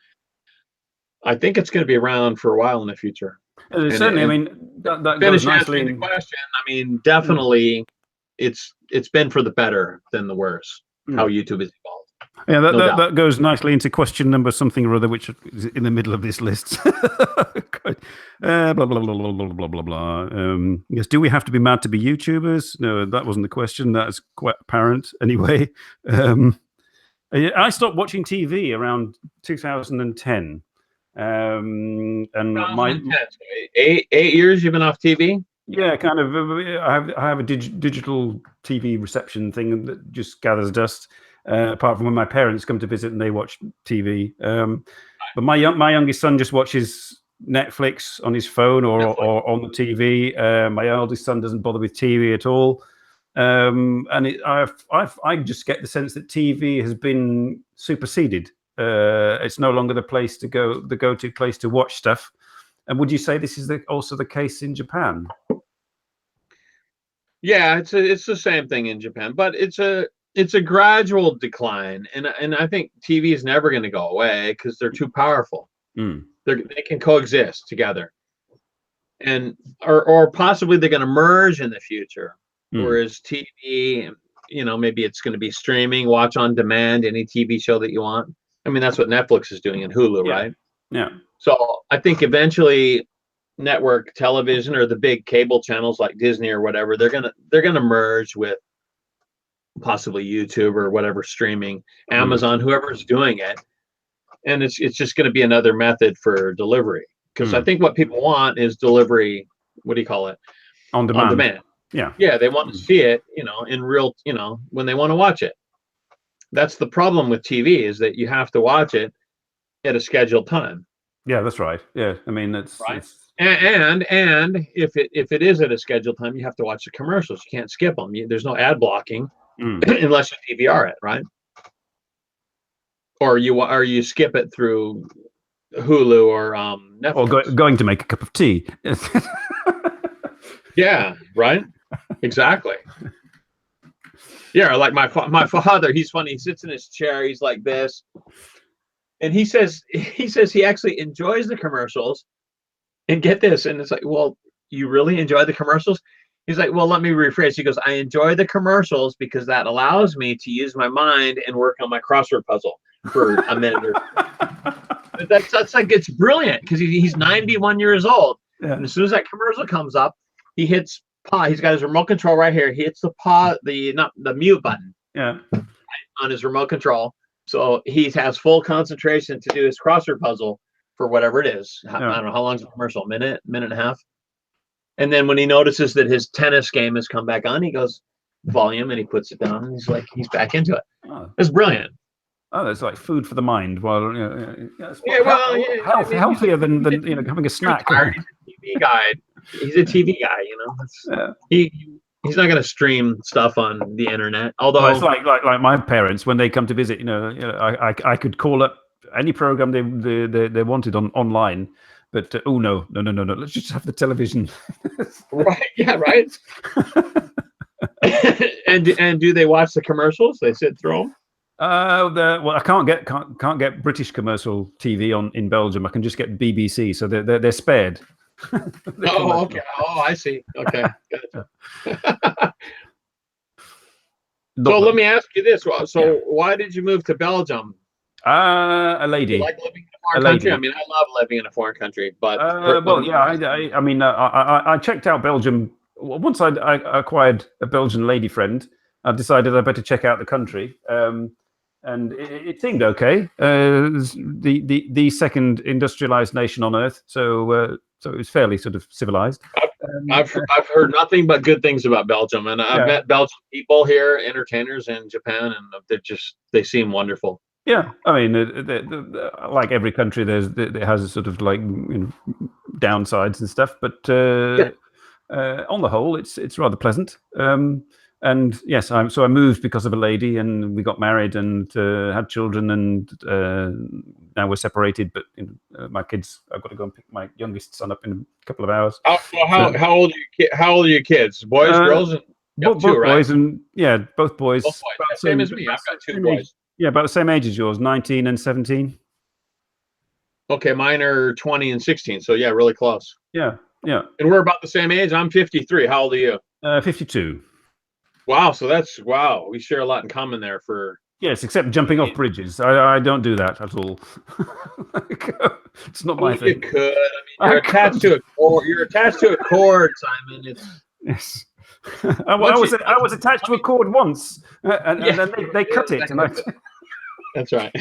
I think it's going to be around for a while in the future. Certainly, I mean, that goes nicely. Answering the question, I mean, definitely, it's been for the better than the worse. How YouTube has evolved. Yeah, that goes nicely into question number something or other, which is in the middle of this list. Blah blah blah blah blah blah blah. Yes, do we have to be mad to be YouTubers? No, that wasn't the question. That's quite apparent. Anyway, I stopped watching TV around 2010. And my 8 years you've been off TV. Yeah, kind of. I have a digital TV reception thing that just gathers dust. Apart from when my parents come to visit and they watch TV. But my youngest son just watches Netflix on his phone or on the TV. My eldest son doesn't bother with TV at all. And I just get the sense that TV has been superseded. It's no longer the go-to place to watch stuff. And would you say this is also the case in Japan? Yeah, it's the same thing in Japan, but it's a gradual decline, and I think TV is never going to go away because they're too powerful. They can coexist together, and or possibly they're going to merge in the future. Whereas TV, maybe it's going to be streaming, watch on demand, any TV show that you want. I mean, that's what Netflix is doing in Hulu, right? Yeah. So I think eventually network television or the big cable channels like Disney or whatever, they're gonna merge with possibly YouTube or whatever streaming, Amazon, whoever's doing it, and it's just going to be another method for delivery. Because I think what people want is delivery. What do you call it? On demand. On demand. Yeah. They want to see it, in real, when they want to watch it. That's the problem with TV is that you have to watch it at a scheduled time. Yeah, that's right. Yeah, I mean that's right. And if it is at a scheduled time, you have to watch the commercials. You can't skip them. There's no ad blocking unless you DVR it, right? Or you skip it through Hulu or Netflix. Or going to make a cup of tea. Yeah, right. Exactly. Yeah, like my father. He's funny. He sits in his chair. He's like this, and he says he actually enjoys the commercials. And get this, and it's like, well, you really enjoy the commercials? He's like, well, let me rephrase. He goes, I enjoy the commercials because that allows me to use my mind and work on my crossword puzzle for a minute or two. That's like, it's brilliant because he's 91 years old. Yeah. And as soon as that commercial comes up, he hits pause. He's got his remote control right here. He hits the pause, the mute button. Yeah. On his remote control. So he has full concentration to do his crossword puzzle for whatever it is. I don't know how long's the commercial, minute and a half. And then when he notices that his tennis game has come back on, he goes volume and he puts it down and he's back into it. It's brilliant. Oh, it's like food for the mind. Well, it's healthier than having a snack. He's a TV guy. He's a TV guy. He's not going to stream stuff on the internet. Although it's like my parents when they come to visit. I could call up any program they wanted online, but no. Let's just have the television. Right. Yeah. Right. and do they watch the commercials? They sit through them. Well, I can't get British commercial TV in Belgium. I can just get BBC, so they're spared. Oh, okay. Oh, I see. Okay, gotcha. So let me ask you this: so why did you move to Belgium? A lady. You like living in a foreign country? I mean, I love living in a foreign country, but I checked out Belgium once. I acquired a Belgian lady friend. I decided I better check out the country. And it seemed okay. The second industrialized nation on earth, so it was fairly sort of civilized. I've heard nothing but good things about Belgium, and I've met Belgian people here, entertainers in Japan, and they seem wonderful. Yeah, I mean, like every country, it has sort of like downsides and stuff, but on the whole, it's rather pleasant. And yes, so I moved because of a lady, and we got married and had children, and now we're separated. But my kids, I've got to go and pick my youngest son up in a couple of hours. How old are your kids? Boys, girls, and both two, right? boys, and both boys. Both boys. Same as me. I've got two boys. Yeah, about the same age as yours, 19 and 17. Okay, mine are 20 and 16. So yeah, really close. Yeah. And we're about the same age. I'm 53. How old are you? 52. Wow, we share a lot in common there. Yes, except jumping off bridges. I don't do that at all. It's not my thing. You could. I mean, you're attached to a cord. You're attached to a cord, Simon. Yes. I was attached to a cord once, and then they cut it, and That's right.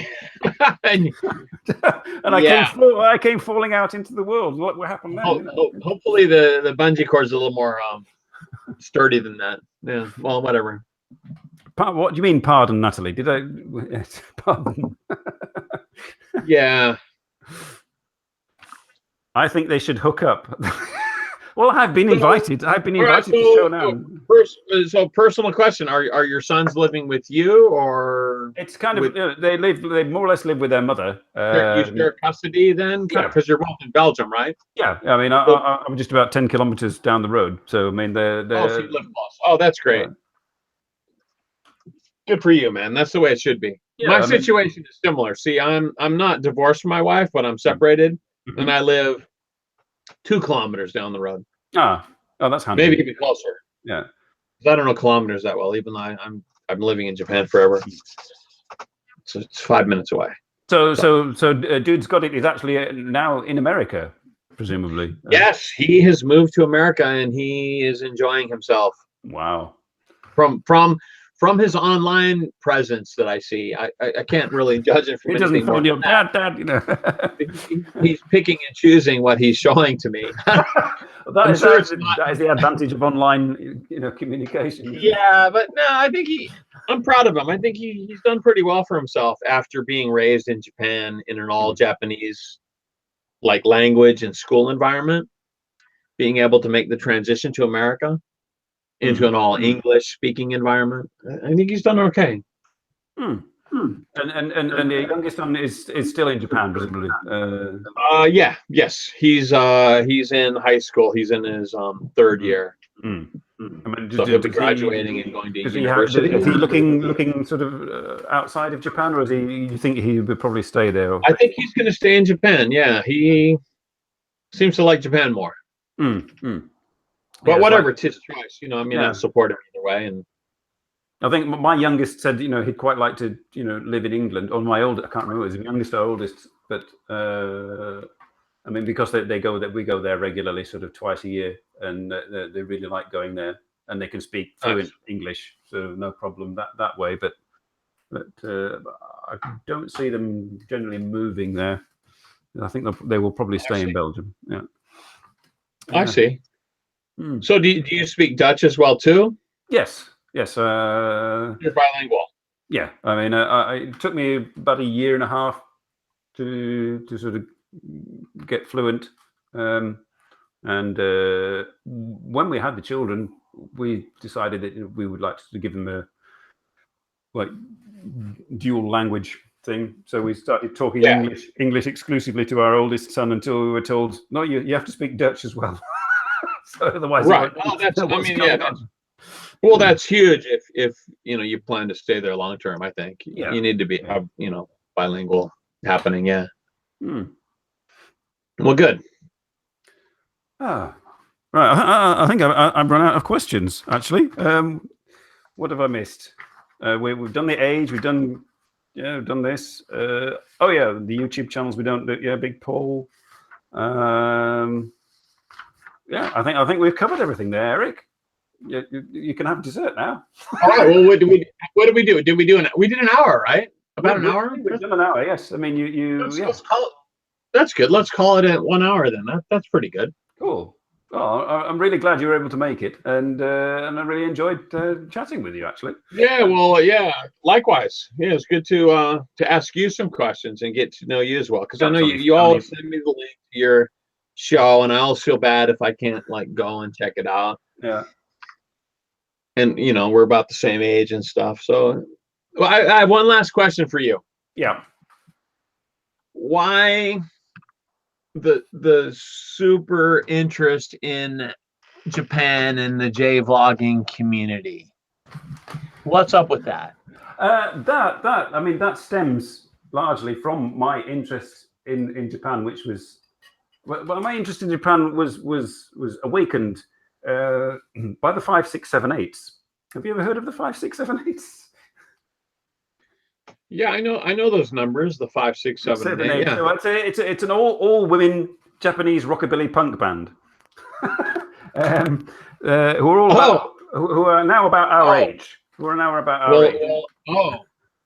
and I came falling out into the world. What happened then? Hopefully the bungee cord is a little more sturdy than that. Yeah. Well, whatever. What do you mean? Pardon, Natalie? Did I? Pardon. Yeah. I think they should hook up. Well, I've been invited. I've been invited to show now. So, personal question: Are your sons living with you, or it's kind of they more or less live with their mother. You share custody then, because you're both in Belgium, right? Yeah, I mean, I'm just about 10 kilometers down the road, so I mean, they're so you live close. Oh, that's great. Good for you, man. That's the way it should be. Yeah, my situation is similar. See, I'm not divorced from my wife, but I'm separated, and I live 2 kilometers down the road. Oh, that's handy. Maybe even closer. Yeah, because I don't know kilometers that well. Even though I'm living in Japan forever, so it's 5 minutes away. So dude's got it. He's actually now in America, presumably. Yes, he has moved to America, and he is enjoying himself. Wow. From his online presence that I see, I can't really judge it from anything. He doesn't phone you, Dad, He's picking and choosing what he's showing to me. That is the advantage of online, communication. Yeah, but no, I think I'm proud of him. I think he's done pretty well for himself after being raised in Japan in an all Japanese language and school environment, being able to make the transition to America into an all English speaking environment. I think he's done okay. And the youngest son is still in Japan, presumably. Yes, he's in high school. He's in his 3rd year. I mean, so he'll be graduating and going to university. Is he looking sort of outside of Japan, or you think he would probably stay there? I think he's going to stay in Japan. Yeah, he seems to like Japan more. But whatever, it's his choice. I support him either way. And I think my youngest said, he'd quite like to, live in England. Or my oldest, I can't remember, it was youngest or oldest, but I mean, because we go there regularly, sort of twice a year, and they really like going there, and they can speak fluent English, so no problem that way. But I don't see them generally moving there. I think they will probably stay in Belgium. Yeah, I see. So do you speak Dutch as well too? Yes. You're bilingual. Yeah, I mean, it took me about a year and a half to sort of get fluent. And when we had the children, we decided that we would like to give them a dual language thing. So we started talking English exclusively to our oldest son until we were told, no, you have to speak Dutch as well. So otherwise, right. Well, that's huge. If you plan to stay there long term, I think you need to have bilingual happening. Yeah. Well, good. Right. I think I've run out of questions. Actually, what have I missed? We've done the age. We've done this. The YouTube channels. We don't do. Yeah, big poll. I think we've covered everything there, Eric. You can have dessert now. All right. Well, what did we do? We did an hour, right? About an hour. We've done an hour. Yes. I mean, Let's call it. That's good. Let's call it at 1 hour then. That's pretty good. Cool. Oh, I'm really glad you were able to make it, and I really enjoyed chatting with you. Actually. Yeah. Well. Yeah. Likewise. Yeah. It's good to ask you some questions and get to know you as well, because I know you all send me the link to your show, and I always feel bad if I can't go and check it out. Yeah. And we're about the same age and stuff. So, well, I have one last question for you. Yeah. Why the super interest in Japan and the J-vlogging community? What's up with that? That stems largely from my interest in Japan, which was my interest in Japan was awakened by the 5, 6, 7, 8s. Have you ever heard of the 5, 6, 7, 8s? Yeah, I know those numbers, the 5, 6, 7, 8. Yeah. So I'd say it's an all women Japanese rockabilly punk band, who are now about our age. Who are now about our age.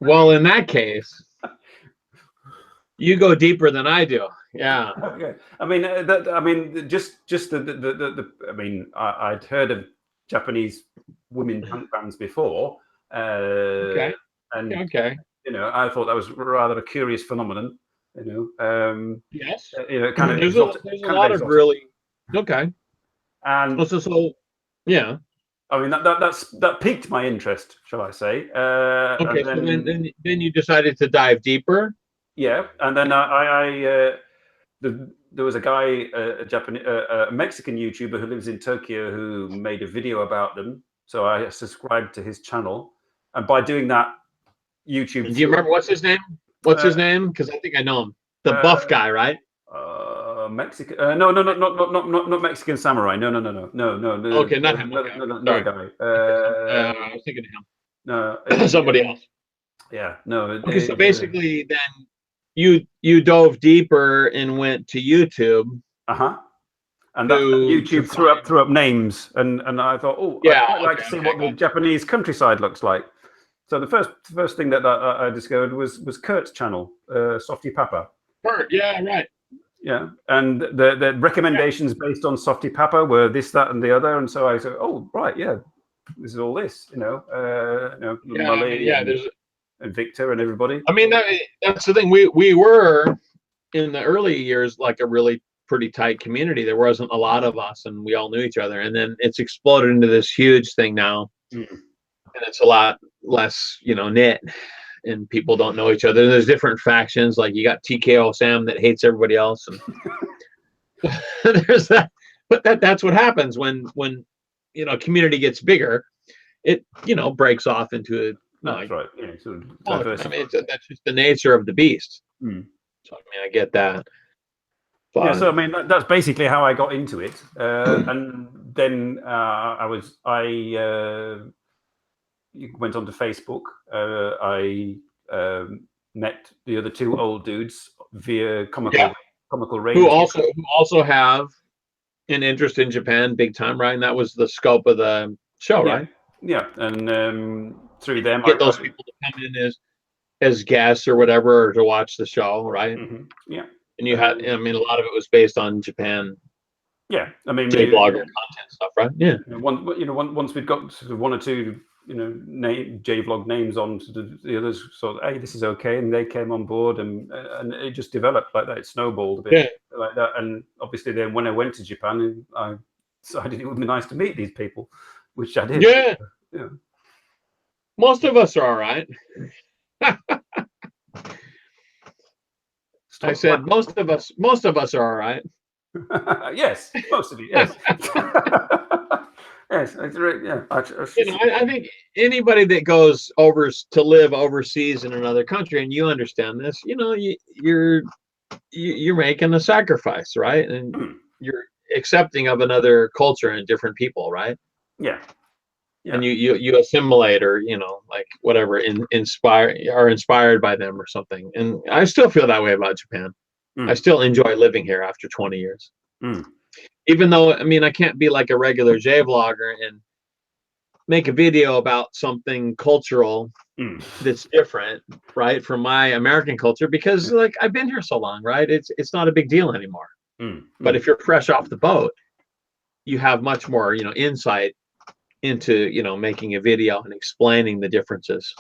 Well, in that case, you go deeper than I do. Yeah. Okay. I'd heard of Japanese women punk bands before. Okay. And okay. I thought that was rather a curious phenomenon. Yes. Kind of. There's a lot of really. Okay. And so yeah. I mean that piqued my interest, shall I say? Okay. And then you decided to dive deeper. Yeah, and then there was a guy, a Mexican YouTuber who lives in Tokyo, who made a video about them. So I subscribed to his channel, and by doing that, YouTube. Do you remember what's his name? What's his name? Because I think I know him. The buff guy, right? Mexican. No, not Mexican Samurai. No. Okay, not him. No guy. I was thinking of him. No, somebody else. Yeah, no. Okay, so basically, then you dove deeper and went to YouTube. And that YouTube threw up names, and I thought, I'd like to see what the Japanese countryside looks like. So the first thing that I discovered was Kurt's channel, Softy Papa. Kurt, yeah, right. Yeah, and the recommendations based on Softy Papa were this, that, and the other, and so I said, this is all this, Mully and Victor and everybody. I mean, that's the thing. We were in the early years like a really pretty tight community. There wasn't a lot of us, and we all knew each other. And then it's exploded into this huge thing now, and it's a lot less, knit, and people don't know each other. And there's different factions. Like you got TKO Sam that hates everybody else, and there's that. But that's what happens when community ggets bigger. It breaks off into a. That's right. Yeah, sort of that's just the nature of the beast. So I get that. But, yeah, so that's basically how I got into it, and then I went onto Facebook. I met the other two old dudes via comical radio. Who also have an interest in Japan, big time, right? And that was the scope of the show, right? Yeah, and through them, get those people to come in as guests or whatever, or to watch the show, right? Yeah. And you had, a lot of it was based on Japan. Yeah, J-blogger content stuff, right? Yeah. Once we'd got sort of one or two JVlog names on to the others. So hey, this is okay, and they came on board, and it just developed like that. It snowballed a bit like that. And obviously, then when I went to Japan, I decided it would be nice to meet these people, which I did. Yeah. Most of us are all right. I said most of us are all right. Yes, most of you. Yes. Yes, yeah. I think anybody that goes over to live overseas in another country, and you understand this, you're making a sacrifice, right? And you're accepting of another culture and different people, right? Yeah. And you assimilate, or like whatever, inspired by them or something. And I still feel that way about Japan. I still enjoy living here after 20 years. Even though, I can't be like a regular J vlogger and make a video about something cultural that's different, right, from my American culture, because like I've been here so long, right? It's not a big deal anymore. But if you're fresh off the boat, you have much more, insight into, making a video and explaining the differences,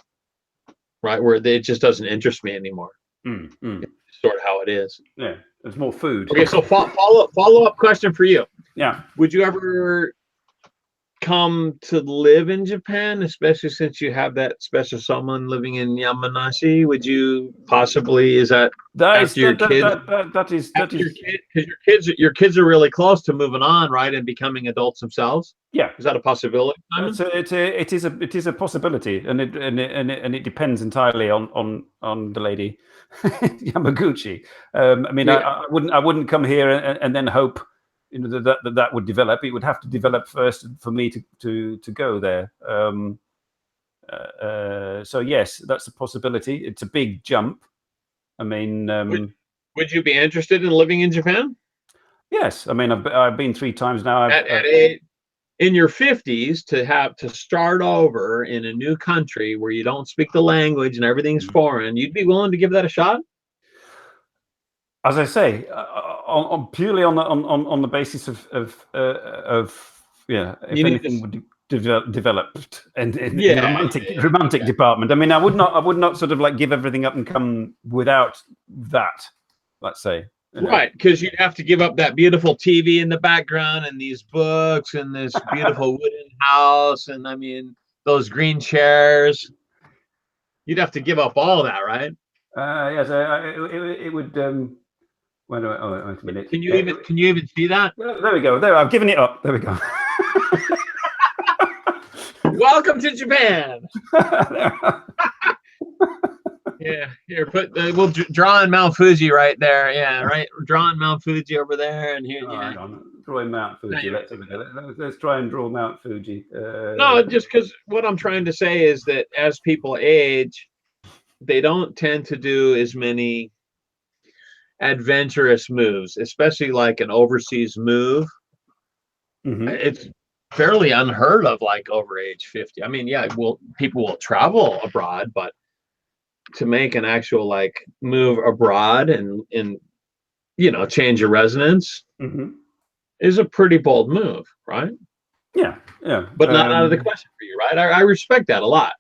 right? Where it just doesn't interest me anymore. It's sort of how it is. Yeah, there's more food. Okay, so follow-up question for you. Yeah. Would you ever come to live in Japan, especially since you have that special someone living in Yamanashi? Would you possibly, your kids are really close to moving on, right, and becoming adults themselves? Yeah. Is that a possibility? It is a possibility, and it depends entirely on the lady Yamaguchi. I wouldn't come here and then hope that would develop. It would have to develop first for me to go there. So yes, that's a possibility. It's a big jump. Would you be interested in living in Japan? Yes, I've been 3 times now. In your 50s, to start over in a new country where you don't speak the language and everything's foreign, you'd be willing to give that a shot? As I say, purely on the basis of if anything would developed in the romantic department. I would not sort of like give everything up and come without that. Let's say. Right, because you'd have to give up that beautiful TV in the background and these books and this beautiful wooden house and those green chairs. You'd have to give up all of that, right? Yes, it would. Wait a minute. Can you even see that? There we go. There, I've given it up. There we go. Welcome to Japan. Yeah, here, we'll draw in Mount Fuji right there. Yeah, right. Drawing Mount Fuji over there, and here. Drawing Mount Fuji. Let's try and draw Mount Fuji. No, just because what I'm trying to say is that as people age, they don't tend to do as many adventurous moves, especially like an overseas move. It's fairly unheard of, like over age 50. People will travel abroad, but to make an actual like move abroad and change your residence is a pretty bold move, right? Yeah. But not out of the question for you, right? I respect that a lot.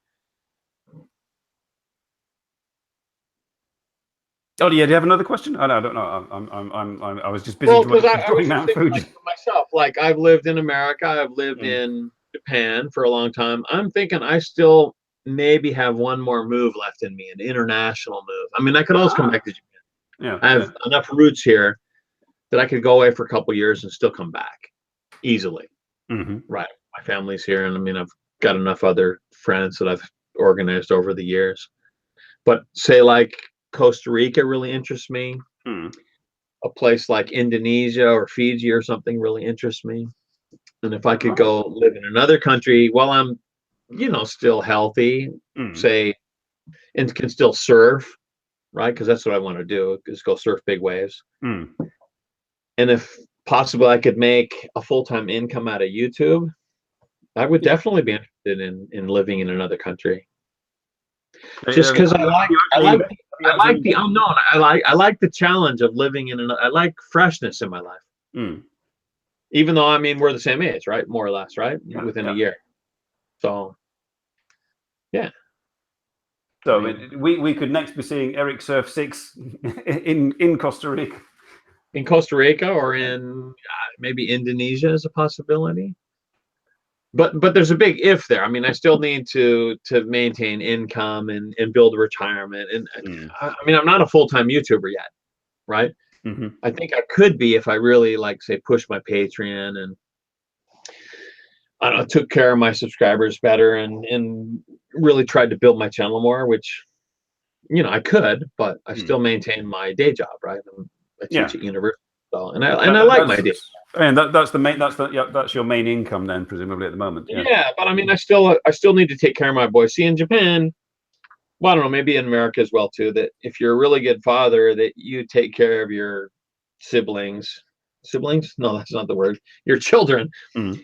Oh, yeah. Do you have another question? I don't know. I was just busy drawing Mount Fuji. Like myself, like I've lived in America, I've lived in Japan for a long time. I'm thinking I still maybe have one more move left in me, an international move. I could always come back to Japan. Yeah, I have enough roots here that I could go away for a couple of years and still come back easily. Right. My family's here, and I've got enough other friends that I've organized over the years. But say like Costa Rica really interests me. A place like Indonesia or Fiji or something really interests me. And if I could go live in another country while I'm still healthy, say, and can still surf, right? Because that's what I want to do, is go surf big waves. And if possible, I could make a full-time income out of YouTube, I would definitely be interested in living in another country. Just because I like the unknown. I like the challenge of living in I like freshness in my life. Even though we're the same age, right? More or less, right? Within a year. So Yeah. So we could next be seeing Ericsurf6 in Costa Rica. In Costa Rica or in maybe Indonesia is a possibility. But there's a big if there. I mean, I still need to maintain income and build a retirement. And I mean, I'm not a full-time YouTuber yet, right? Mm-hmm. I think I could be if I really say push my Patreon and I don't know, took care of my subscribers better and really tried to build my channel more, which I could, but I still maintain my day job, right? I teach at university, so and I like my day. I mean, that's your main income then, presumably at the moment. Yeah, but I mean, I still need to take care of my boys. See, in Japan, well, I don't know, maybe in America as well too, that if you're a really good father, that you take care of your siblings. No, that's not the word. Your children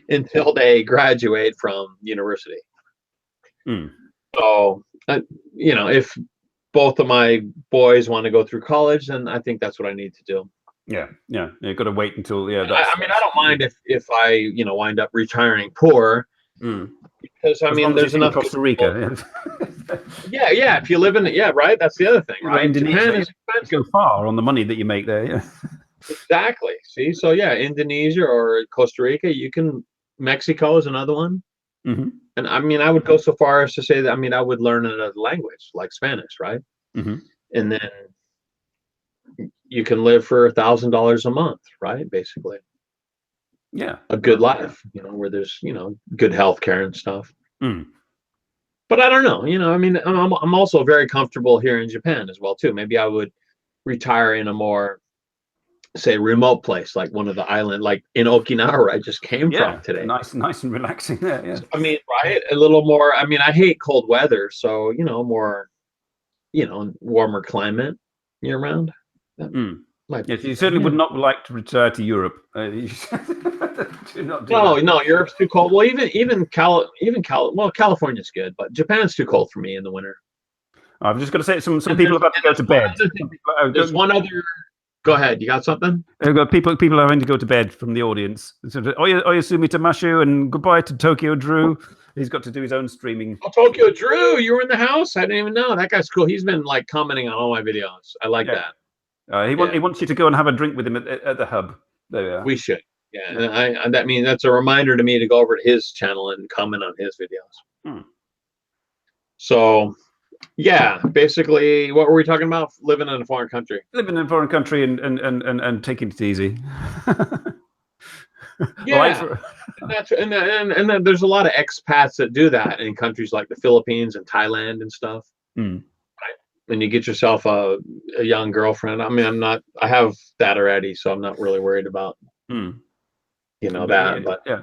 until they graduate from university. So, if both of my boys want to go through college, then I think that's what I need to do. Yeah. You've got to wait until I mean, I don't mind if I wind up retiring poor, because I mean, there's enough Costa Rica. Yeah. If you live in right. That's the other thing, right? Japan is expensive. Go far on the money that you make there. Yeah. Exactly. See, so yeah, Indonesia or Costa Rica, Mexico is another one. Mm-hmm. And I mean, I would go so far as to say that I would learn another language like Spanish, right? Mm-hmm. And then you can live for $1,000 a month, right? Basically. Yeah. A good life, where there's, good health care and stuff. Mm. But I don't know, I mean, I'm also very comfortable here in Japan as well, too. Maybe I would retire in a more, say, remote place, like one of the island, like in Okinawa, where I just came from today. Nice and relaxing there. Yeah. I mean, right, a little more. I mean, I hate cold weather, so more, warmer climate year round. Yes, you certainly would not like to retire to Europe. Do not do that. No, Europe's too cold. Well, even California's good, but Japan's too cold for me in the winter. I've just got to say, some people have had to go to bed. There's one other. Go ahead. You got something? I've got people having to go to bed from the audience. Oyasumi Tamashu and goodbye to Tokyo Drew. He's got to do his own streaming. Oh, Tokyo Drew, you were in the house? I didn't even know. That guy's cool. He's been commenting on all my videos. I like that. He wants you to go and have a drink with him at the hub. There we are. We should. Yeah, and that's a reminder to me to go over to his channel and comment on his videos. So, yeah, basically, what were we talking about? Living in a foreign country. Living in a foreign country and taking it easy. Yeah, and then there's a lot of expats that do that in countries like the Philippines and Thailand and stuff. Right? When you get yourself a young girlfriend, I mean, I have that already, so I'm not really worried about that. But yeah,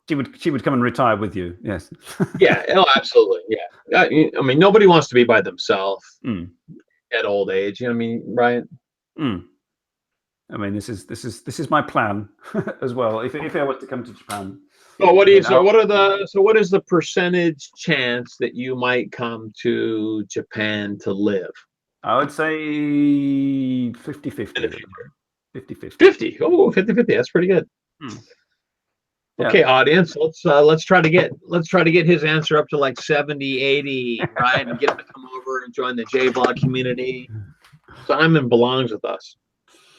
she would come and retire with you. Yes. Yeah. Oh, absolutely. Yeah. I mean, nobody wants to be by themselves at old age. You know what I mean, right? I mean, this is my plan as well. If I was to come to Japan. Well, what is the percentage chance that you might come to Japan to live? I would say 50-50. 50-50. 50. Oh, 50-50. That's pretty good. Okay, audience, let's try to get his answer up to like 70, 80, right? And get him to come over and join the J-Vlog community. Simon belongs with us.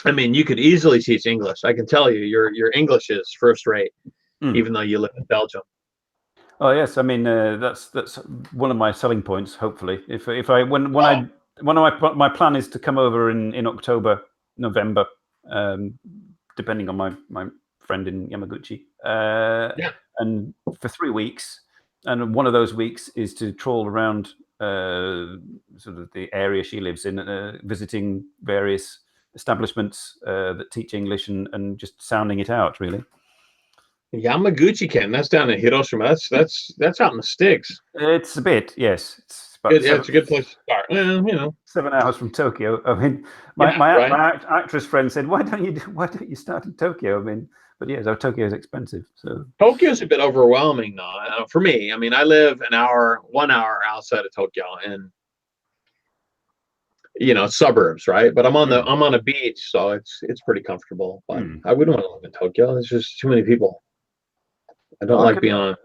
I mean, you could easily teach English. I can tell you, your English is first rate, even though you live in Belgium. Oh yes, I mean that's one of my selling points. Hopefully, my plan is to come over in October, November, depending on my friend in Yamaguchi, and for 3 weeks, and one of those weeks is to trawl around sort of the area she lives in, visiting various establishments that teach English and just sounding it out, really. Yamaguchi, Ken, that's down in Hiroshima. That's out in the sticks. It's a bit, yes. It's a good place to start. 7 hours from Tokyo. I mean, my actress friend said, "Why don't you start in Tokyo?" I mean, but yeah, Tokyo is expensive. So Tokyo's a bit overwhelming, though, for me. I mean, I live 1 hour outside of Tokyo, and suburbs, right? But I'm on a beach, so it's pretty comfortable. But I wouldn't want to live in Tokyo. There's just too many people. I don't like being on.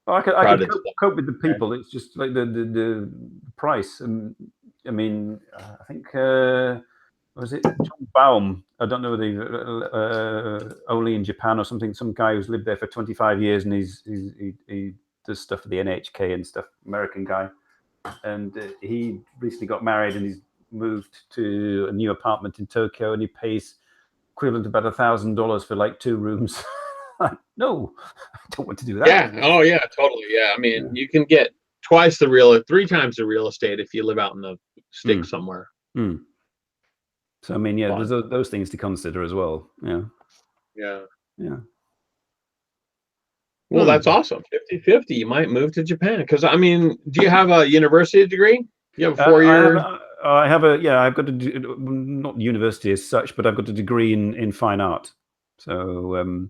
Well, I could crowded cope with the people. It's just like the price. And I mean, I think was it John Baum? I don't know whether only in Japan or something. Some guy who's lived there for 25 years, and he does stuff for the NHK and stuff. American guy, and he recently got married, and he's moved to a new apartment in Tokyo, and he pays equivalent to about $1,000 for like 2 rooms. No, I don't want to do that. Yeah. Oh, yeah. Totally. Yeah. I mean, you can get 3 times the real estate if you live out in the sticks somewhere. Mm. So I mean, yeah, there's those things to consider as well. Yeah. Yeah. Yeah. Well, that's awesome. 50-50. You might move to Japan because I mean, do you have a university degree? You have a 4-year. I have I've got not university as such, but I've got a degree in fine art. So.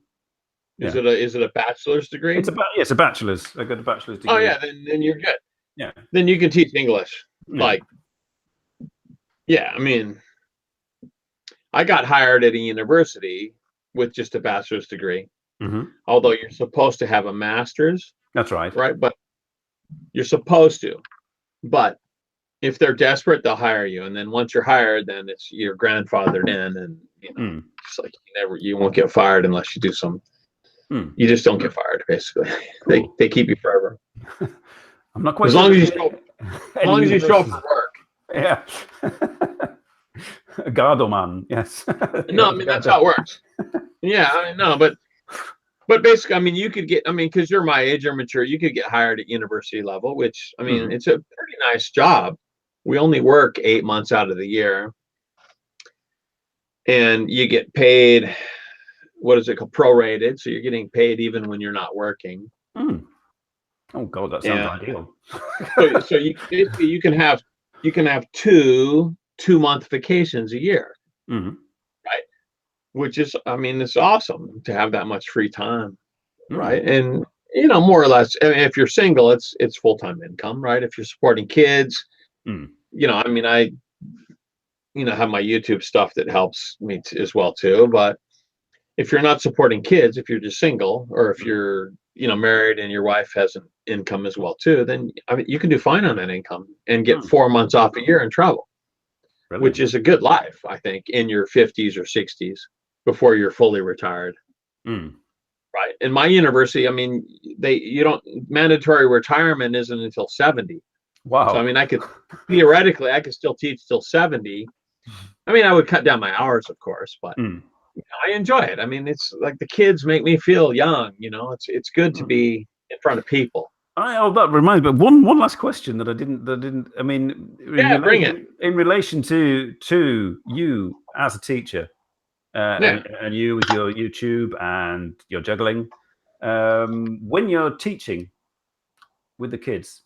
Is it a bachelor's degree? It's a bachelor's. I got a bachelor's degree. Oh yeah, then you're good. Yeah. Then you can teach English. Yeah. Like, yeah, I mean, I got hired at a university with just a bachelor's degree. Mm-hmm. Although you're supposed to have a master's. That's right. Right, but you're supposed to. But if they're desperate, they'll hire you, and then once you're hired, then you're grandfathered in, and it's like you won't get fired unless you do some. You just don't get fired, basically. Cool. They keep you forever. I'm not quite as long as you show up for work. Yeah. A Gardoman, yes. No, I mean that's how it works. Yeah, I know, but basically, I mean, you could get, because you're my age or mature, you could get hired at university level, which I mean, it's a pretty nice job. We only work 8 months out of the year, and you get paid. What is it called? Prorated. So you're getting paid even when you're not working. Oh God, that sounds ideal. so you can have 2-month vacations a year, right? Which is, I mean, it's awesome to have that much free time, right? And more or less, I mean, if you're single, it's full-time income, right? If you're supporting kids, I mean, I have my YouTube stuff that helps me as well too, but. If you're not supporting kids, if you're just single, or if you're, married and your wife has an income as well too, then I mean, you can do fine on that income and get 4 months off a year and travel, which is a good life, I think, in your 50s or 60s before you're fully retired. Right. In my university, I mean, mandatory retirement isn't until 70. Wow. So I mean, theoretically, I could still teach till 70. I mean, I would cut down my hours, of course, but. I enjoy it. I mean, it's like the kids make me feel young. It's good to be in front of people. That reminds me. One last question that I didn't. I mean, bring it. In relation to you as a teacher, and you with your YouTube and your juggling, when you're teaching with the kids,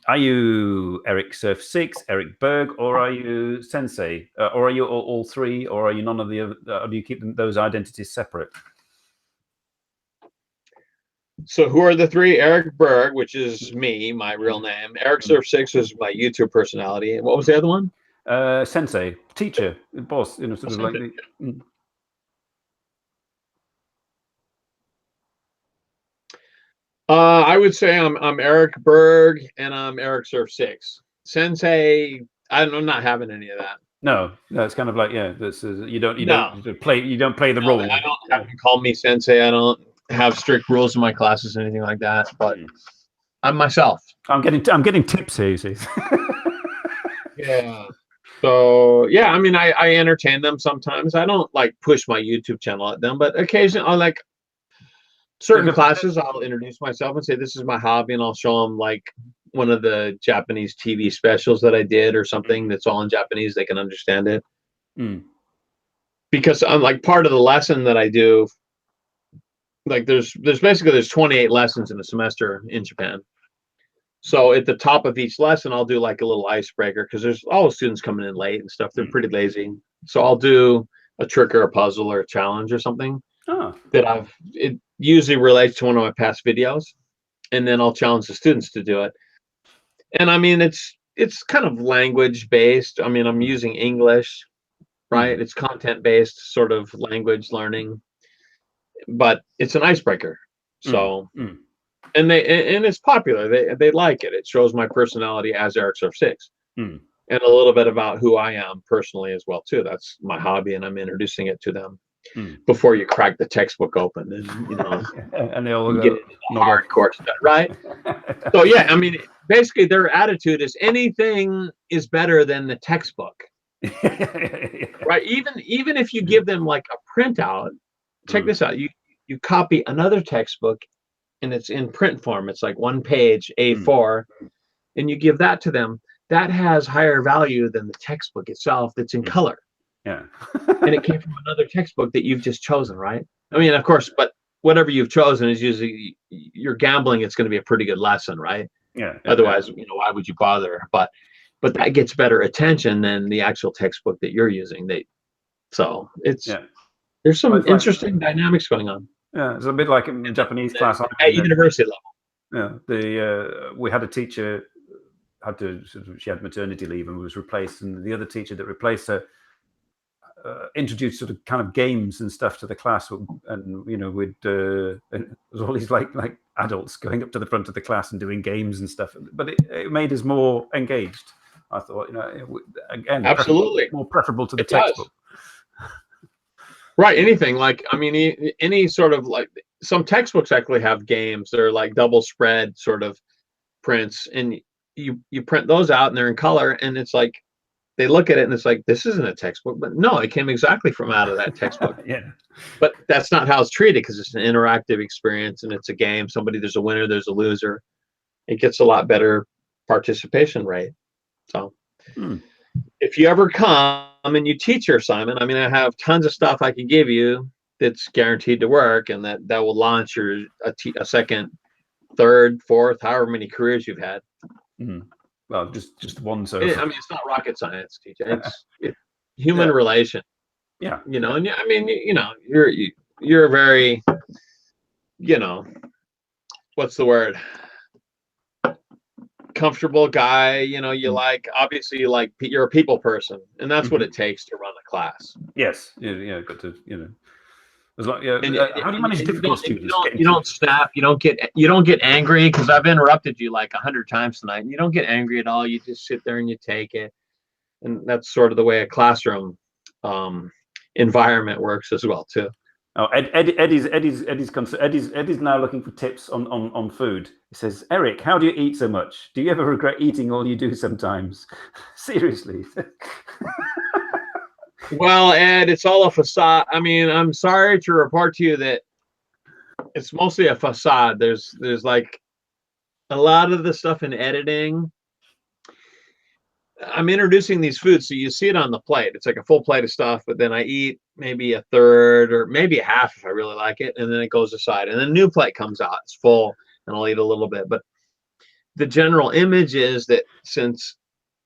are you Ericsurf6, Eric Berg, or are you Sensei, or are you all three, or are you none of the other? Or do you keep those identities separate? So who are the 3? Eric Berg, which is me, my real name. Ericsurf6 is my YouTube personality. And what was the other one? Sensei, teacher, boss. Sort of like. I would say I'm Eric Berg and I'm Ericsurf6. Sensei, I'm not having any of that. No, it's kind of like you don't play the role. I don't have to call me Sensei. I don't have strict rules in my classes or anything like that. But I'm myself. I'm getting tips here. You see. Yeah. So yeah, I mean, I entertain them sometimes. I don't like push my YouTube channel at them, but occasionally I like. Certain classes, I'll introduce myself and say, this is my hobby, and I'll show them like one of the Japanese TV specials that I did or something that's all in Japanese. They can understand it. Because I'm like part of the lesson that I do. Like there's 28 lessons in a semester in Japan. So at the top of each lesson, I'll do like a little icebreaker because there's always students coming in late and stuff. They're pretty lazy. So I'll do a trick or a puzzle or a challenge or something that it usually relates to one of my past videos, and then I'll challenge the students to do it. And I mean, it's kind of language based. I mean, I'm using English, right? It's content based sort of language learning, but it's an icebreaker. So and it's popular. They like it. It shows my personality as Ericsurf6, Hmm. and a little bit about who I am personally as well too. That's my hobby, and I'm introducing it to them before you crack the textbook open, and and they all you go get into the nod off. hardcore stuff, right? So yeah, I mean, basically their attitude is anything is better than the textbook, right? Even if you give them like a printout, check this out. You copy another textbook and it's in print form. It's like 1 page A4, and you give that to them. That has higher value than the textbook itself that's in color. Yeah. And it came from another textbook that you've just chosen, right? I mean, of course, but whatever you've chosen is usually you're gambling it's going to be a pretty good lesson, right? Yeah. Otherwise, why would you bother? But that gets better attention than the actual textbook that you're using. So there's some interesting dynamics going on. Yeah, it's a bit like in Japanese class at university level. Yeah, we had a teacher she had maternity leave and was replaced, and the other teacher that replaced her introduced sort of kind of games and stuff to the class, and we'd there was all these like adults going up to the front of the class and doing games and stuff, but it made us more engaged. I thought, again, absolutely more preferable to the textbook. Right, anything like, I mean, any sort of like, some textbooks actually have games. They're like double spread sort of prints, and you print those out and they're in color, and it's like they look at it and it's like, this isn't a textbook, but no, it came exactly from out of that textbook. Yeah, but that's not how it's treated, because it's an interactive experience and it's a game. There's a winner, there's a loser. It gets a lot better participation rate. So if you ever come and you teach your assignment, I mean, I have tons of stuff I can give you that's guaranteed to work, and that will launch a second, third, fourth, however many careers you've had. Well, just one. So I mean, it's not rocket science, teaching. It's human relation. Yeah. And I mean, you're a very, what's the word? Comfortable guy. Obviously you're a people person, and that's what it takes to run a class. Yes. Yeah. Got to. There's like, how do you manage difficult students? You don't snap. You don't get angry, because I've interrupted you like 100 times tonight. And you don't get angry at all. You just sit there and you take it, and that's sort of the way a classroom environment works as well too. Oh, Eddie's now looking for tips on food. He says, Eric, how do you eat so much? Do you ever regret eating all you do sometimes? Seriously. Well, Ed, it's all a facade. I mean, I'm sorry to report to you that it's mostly a facade. There's like a lot of the stuff in editing. I'm introducing these foods, so you see it on the plate. It's like a full plate of stuff, but then I eat maybe a third or maybe a half if I really like it, and then it goes aside. And then a new plate comes out. It's full, and I'll eat a little bit. But the general image is that since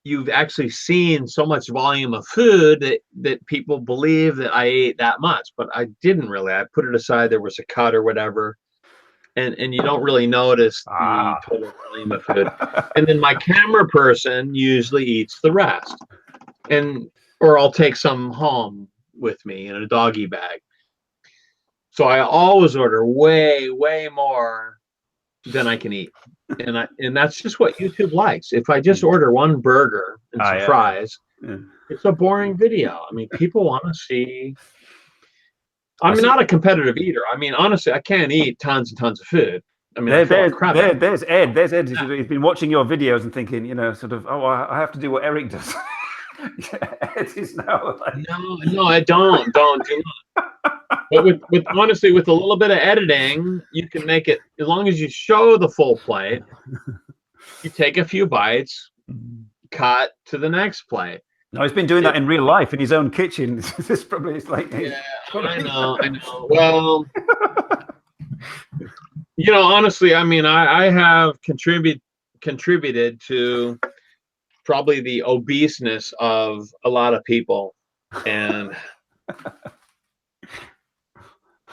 you've actually seen so much volume of food that people believe that I ate that much, but I didn't really. I put it aside. There was a cut or whatever. And you don't really notice the total volume of food. And then my camera person usually eats the rest. Or I'll take some home with me in a doggy bag. So I always order way, way more than I can eat. And that's just what YouTube likes. If I just order one burger and some fries, it's a boring video. I mean, people want to see. I'm not a competitive eater. I mean, honestly, I can't eat tons and tons of food. I mean, there's Ed. There's Ed. He's been watching your videos and thinking, sort of, I have to do what Eric does. Ed is now like... No, I don't. Do not. But with honestly, with a little bit of editing, you can make it, as long as you show the full plate, you take a few bites, cut to the next plate. No, he's been doing that in real life in his own kitchen. This probably is like. Yeah, I know. Well, honestly, I mean, I have contributed to probably the obeseness of a lot of people, and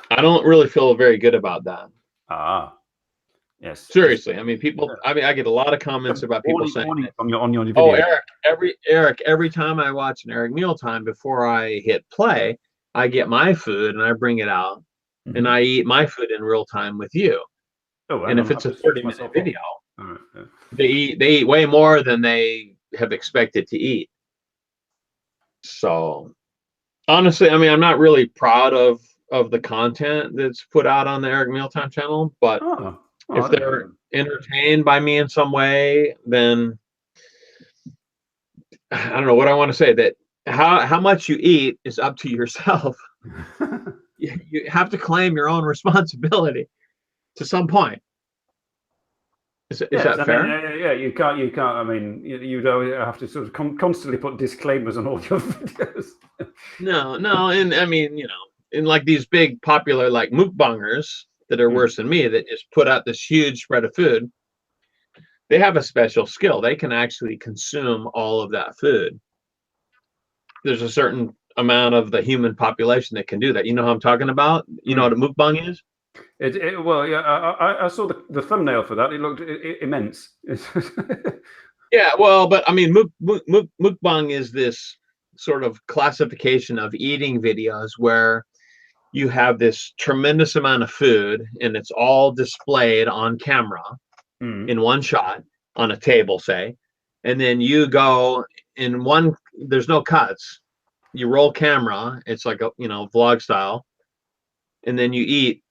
I don't really feel very good about that. Yes. Seriously, I mean, I get a lot of comments about people saying, on your video. "Oh, Eric, every time I watch an Eric Mealtime, before I hit play, I get my food and I bring it out, and I eat my food in real time with you." Oh, And if I'm it's a happy to switch 30-minute myself off. video, All right, yeah. they eat way more than they have expected to eat. So honestly, I mean, I'm not really proud of the content that's put out on the Eric Mealtime channel, but Oh, if they're entertained by me in some way, then I don't know what I want to say. That how much you eat is up to yourself. You have to claim your own responsibility to some point. Is yes, that I fair? mean, yeah, you can't. I mean, you don't have to sort of constantly put disclaimers on all your videos. No, and I mean, in like these big popular like mukbangers that are worse than me that just put out this huge spread of food, they have a special skill. They can actually consume all of that food. There's a certain amount of the human population that can do that. You know what I'm talking about? You know what a mukbang is? Well, yeah, I saw the thumbnail for that. It looked immense. Yeah, well, but I mean, mukbang is this sort of classification of eating videos where you have this tremendous amount of food and it's all displayed on camera in one shot on a table, say, and then you go in one, there's no cuts. You roll camera, it's like a vlog style, and then you eat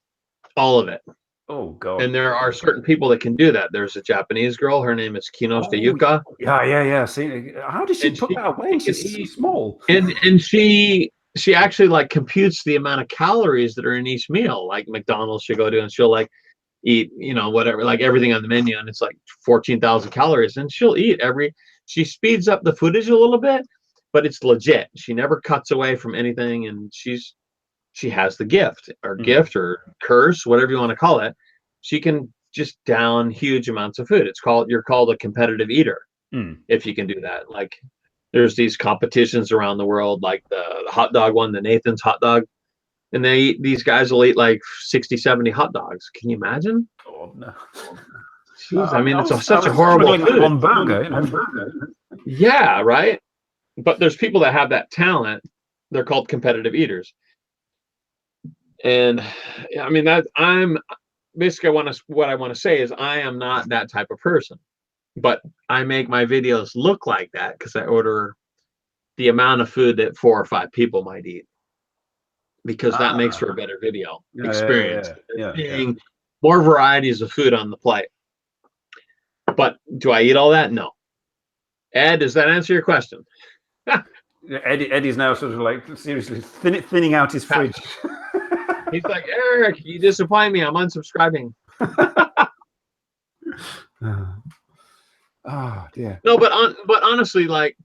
all of it. Oh God! And there are certain people that can do that. There's a Japanese girl. Her name is Kinoshita Yuka. Yeah. See, how did she put that away? She's so small. And she actually like computes the amount of calories that are in each meal. Like McDonald's, she'll go to and she'll like eat, whatever, like everything on the menu, and it's like 14,000 calories. And she'll eat she speeds up the footage a little bit, but it's legit. She never cuts away from anything, and she has the gift or curse, whatever you want to call it. She can just down huge amounts of food. You're called a competitive eater if you can do that. Like there's these competitions around the world, like the hot dog one, the Nathan's hot dog. And these guys will eat like 60, 70 hot dogs. Can you imagine? Oh no. Jeez, I mean, it's such a horrible food. One burger, Yeah, right. But there's people that have that talent. They're called competitive eaters. And I mean, that I'm basically what I want to say is I am not that type of person, but I make my videos look like that because I order the amount of food that 4 or 5 people might eat, because that makes for a better video experience. Seeing more varieties of food on the plate. But do I eat all that? No. Ed, does that answer your question? Eddie's now sort of like seriously thinning out his fridge. He's like, Eric, you disappoint me. I'm unsubscribing. Oh dear. No, but honestly, like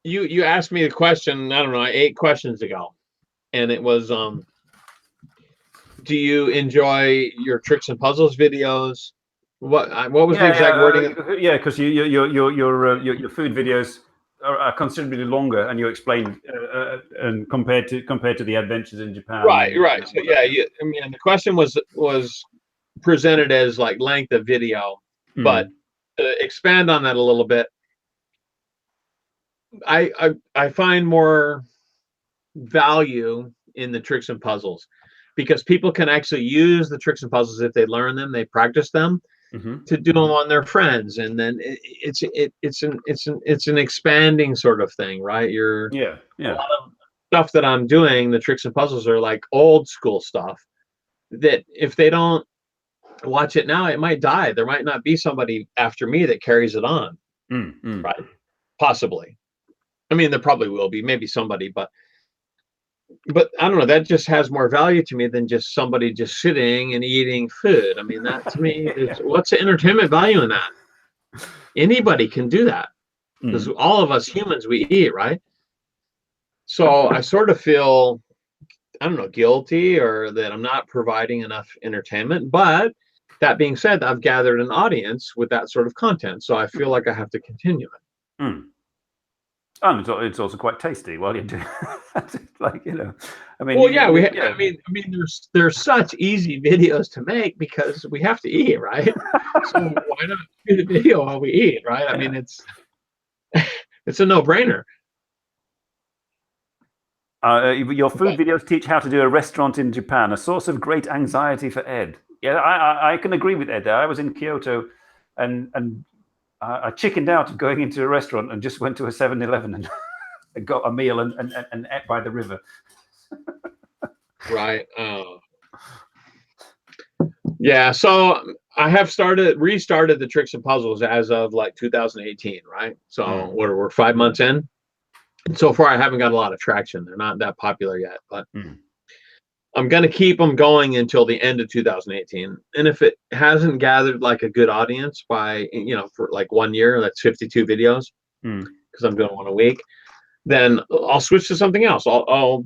you asked me the question, I don't know, 8 questions ago, and it was, do you enjoy your tricks and puzzles videos? What was the exact wording? Yeah, because your food videos are considerably longer, and you explain and compared to the adventures in Japan. Right. So yeah, I mean, the question was presented as like length of video, but to expand on that a little bit, I find more value in the tricks and puzzles, because people can actually use the tricks and puzzles if they learn them, they practice them. To do them on their friends, and then it's an expanding sort of thing, right? A lot of stuff that I'm doing, the tricks and puzzles, are like old school stuff that if they don't watch it now, it might die. There might not be somebody after me that carries it on, right? Possibly. I mean, there probably will be, maybe somebody, but I don't know, that just has more value to me than just somebody just sitting and eating food. I mean, that to me is, what's the entertainment value in that? Anybody can do that, because all of us humans, we eat, right? So I sort of feel, I don't know, guilty, or that I'm not providing enough entertainment. But that being said, I've gathered an audience with that sort of content, so I feel like I have to continue it. And it's also quite tasty while you're doing like, I mean, well, yeah, I mean, there's such easy videos to make because we have to eat, right? So why not do the video while we eat, right? I mean, it's a no-brainer. Your food videos teach how to do a restaurant in Japan, a source of great anxiety for Ed. Yeah, I can agree with Ed. I was in Kyoto, and I chickened out of going into a restaurant and just went to a 7-Eleven and got a meal and ate by the river. Right. Yeah. So I have restarted the tricks and puzzles as of like 2018, right? So we're 5 months in. And so far, I haven't got a lot of traction. They're not that popular yet, but I'm going to keep them going until the end of 2018. And if it hasn't gathered like a good audience by, for like 1 year, that's 52 videos, because I'm doing one a week, then I'll switch to something else. I'll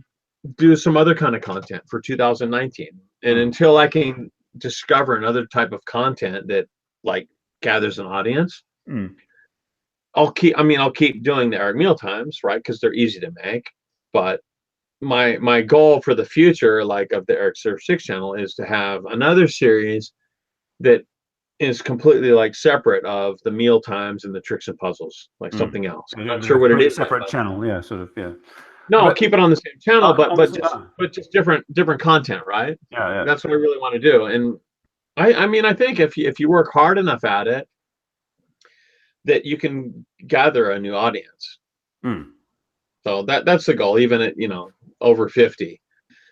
do some other kind of content for 2019. And until I can discover another type of content that like gathers an audience, I'll keep doing the Eric meal times, right? Because they're easy to make. But my goal for the future, like of the Ericsurf6 channel, is to have another series that is completely like separate of the meal times and the tricks and puzzles, like something else. I'm not sure what it is. Separate channel, yeah, sort of, yeah. No, I'll keep it on the same channel, but just different content, right? Yeah. That's what I really want to do. And I think if you work hard enough at it, that you can gather a new audience. So that's the goal, even at over 50,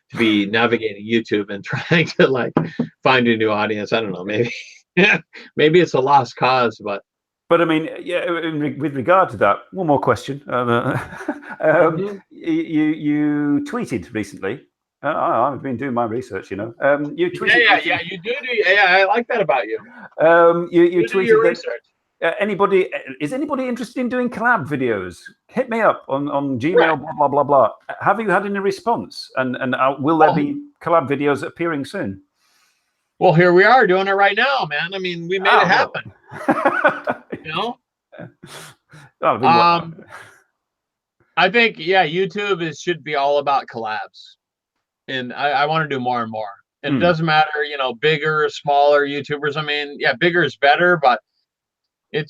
to be navigating YouTube and trying to like find a new audience. I don't know, maybe it's a lost cause, but I mean, yeah. With regard to that, one more question. You tweeted recently. I've been doing my research. You tweeted. Yeah. You do. Yeah, I like that about you. You tweeted your that, research. Is anybody interested in doing collab videos? Hit me up on Gmail. Blah blah blah. Have you had any response? And will there be collab videos appearing soon? Well, here we are doing it right now, man. I mean, we made it happen. I think YouTube should be all about collabs, and I want to do more and more. And it doesn't matter, bigger or smaller YouTubers. I mean, bigger is better, but it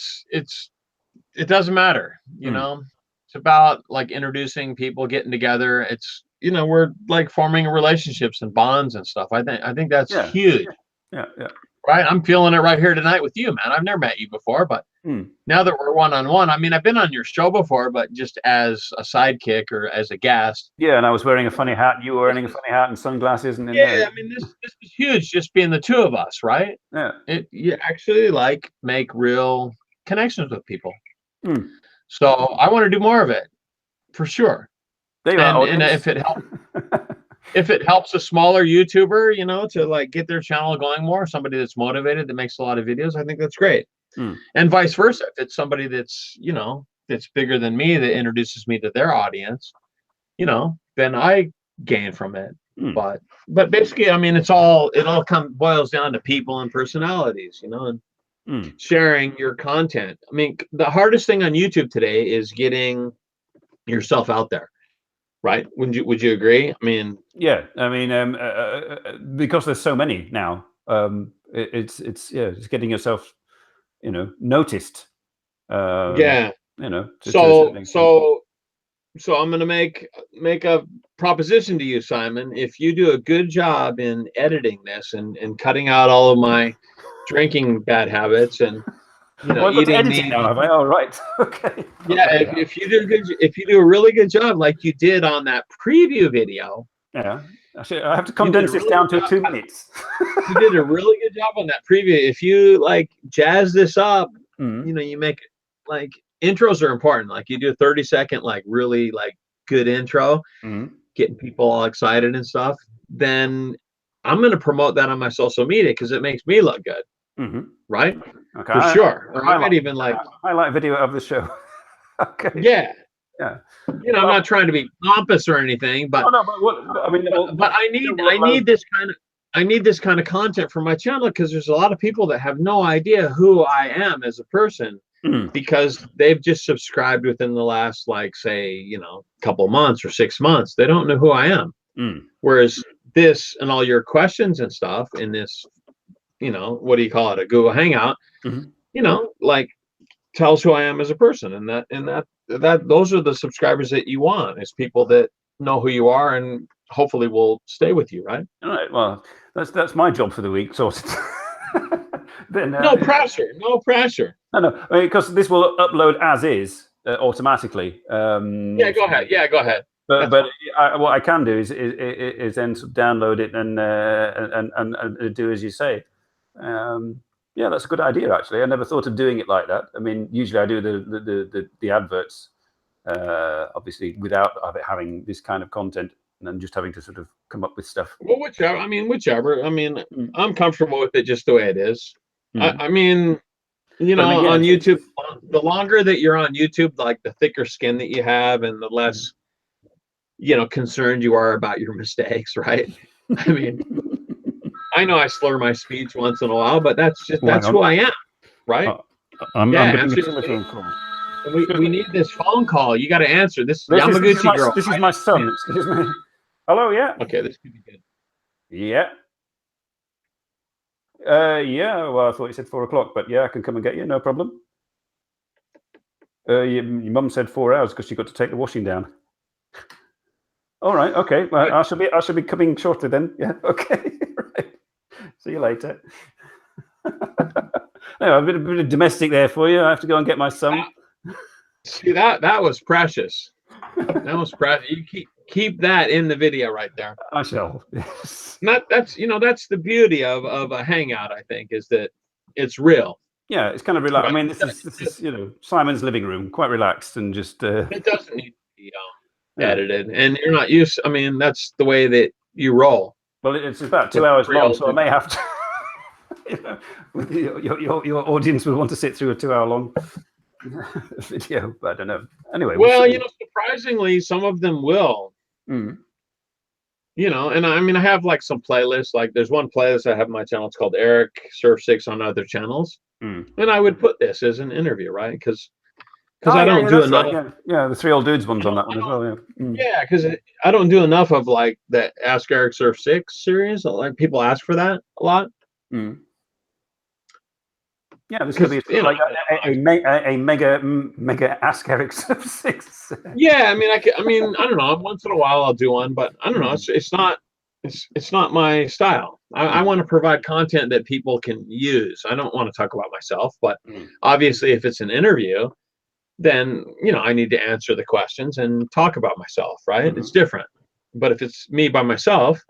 doesn't matter. It's about like introducing people, getting together. It's we're like forming relationships and bonds and stuff. I think that's huge. Yeah. Right. I'm feeling it right here tonight with you, man. I've never met you before, but now that we're one-on-one, I mean, I've been on your show before, but just as a sidekick or as a guest. Yeah, and I was wearing a funny hat. You were wearing a funny hat and sunglasses. And I mean, this is huge, just being the two of us, right? Yeah. You actually like make real connections with people. So I want to do more of it, for sure. And if it helps, if it helps a smaller YouTuber, to like get their channel going more, somebody that's motivated, that makes a lot of videos, I think that's great. And vice versa. If it's somebody that's, that's bigger than me, that introduces me to their audience, then I gain from it. But basically, I mean, it all boils down to people and personalities, and sharing your content. I mean, the hardest thing on YouTube today is getting yourself out there. Right? Would you agree? I mean, because there's so many now, it's getting yourself, noticed. So I'm going to make a proposition to you, Simon. If you do a good job in editing this and cutting out all of my drinking bad habits and eating now, have I? All right. Okay. If you do a really good job, like you did on that preview video. Yeah. I have to condense this down to 2 minutes. You did a really good job on that preview. If you like jazz this up, you make it like intros are important. Like you do a 30-second, like really like good intro, getting people all excited and stuff. Then I'm going to promote that on my social media because it makes me look good. Right? Okay. For sure. Or I might even like highlight video of the show. Okay. Yeah. I'm not trying to be pompous or anything, but I need this kind of content for my channel because there's a lot of people that have no idea who I am as a person because they've just subscribed within the last couple months or 6 months. They don't know who I am. Whereas this and all your questions and stuff in this, what do you call it? A Google Hangout, like tells who I am as a person. And that those are the subscribers that you want, is people that know who you are and hopefully will stay with you, right? All right. Well, that's my job for the week sorted. Then, No pressure. No pressure. No, because this will upload as is automatically. Yeah, go ahead. Yeah, go ahead. But what I can do is then sort of download it and do as you say. Yeah, that's a good idea. Actually, I never thought of doing it like that. I mean, usually I do the adverts, obviously without having this kind of content, and then just having to sort of come up with stuff. Well, whichever. I mean, I'm comfortable with it just the way it is. I mean, you know, on YouTube, the longer that you're on YouTube, like the thicker skin that you have, and the less, you know, concerned you are about your mistakes, right? I mean, I know I slur my speech once in a while, but that's who I am, right? I'm getting a telephone call. We need this phone call. You got to answer this. Yamaguchi girl. This is my son. Excuse me. Hello. Yeah. Okay, this could be good. Yeah. Yeah. Well, I thought you said 4 o'clock, but yeah, I can come and get you. No problem. Your mum said 4 hours because she got to take the washing down. All right. Okay. Well, I shall be coming shortly then. Yeah. Okay. Right. See you later. No, a bit of domestic there for you. I have to go and get my son. See, that was precious. That was precious. You keep that in the video right there. I shall. Yes. That's the beauty of a hangout. I think is that it's real. Yeah, it's kind of relaxed. Right. I mean, this is Simon's living room, quite relaxed and just. It doesn't need to be edited, and you're not used. I mean, that's the way that you roll. Well, it's about 2 hours long, so I may have to. Your audience will want to sit through a 2 hour long video, but I don't know. Anyway, well, surprisingly, some of them will. You know, and I mean, I have like some playlists. Like, there's one playlist I have on my channel. It's called Ericsurf6 on other channels, and I would put this as an interview, right? Because I don't do enough. Right, yeah, the Three Old Dudes one's on that one as well. Yeah, yeah, because I don't do enough of like the Ask Ericsurf6 series. Like, people ask for that a lot. Yeah, this could be like a mega Ask Ericsurf6. Yeah, I mean, I don't know. Once in a while, I'll do one, but I don't know. It's not my style. I want to provide content that people can use. I don't want to talk about myself, but obviously, if it's an interview, then I need to answer the questions and talk about myself, right? It's different. But if it's me by myself,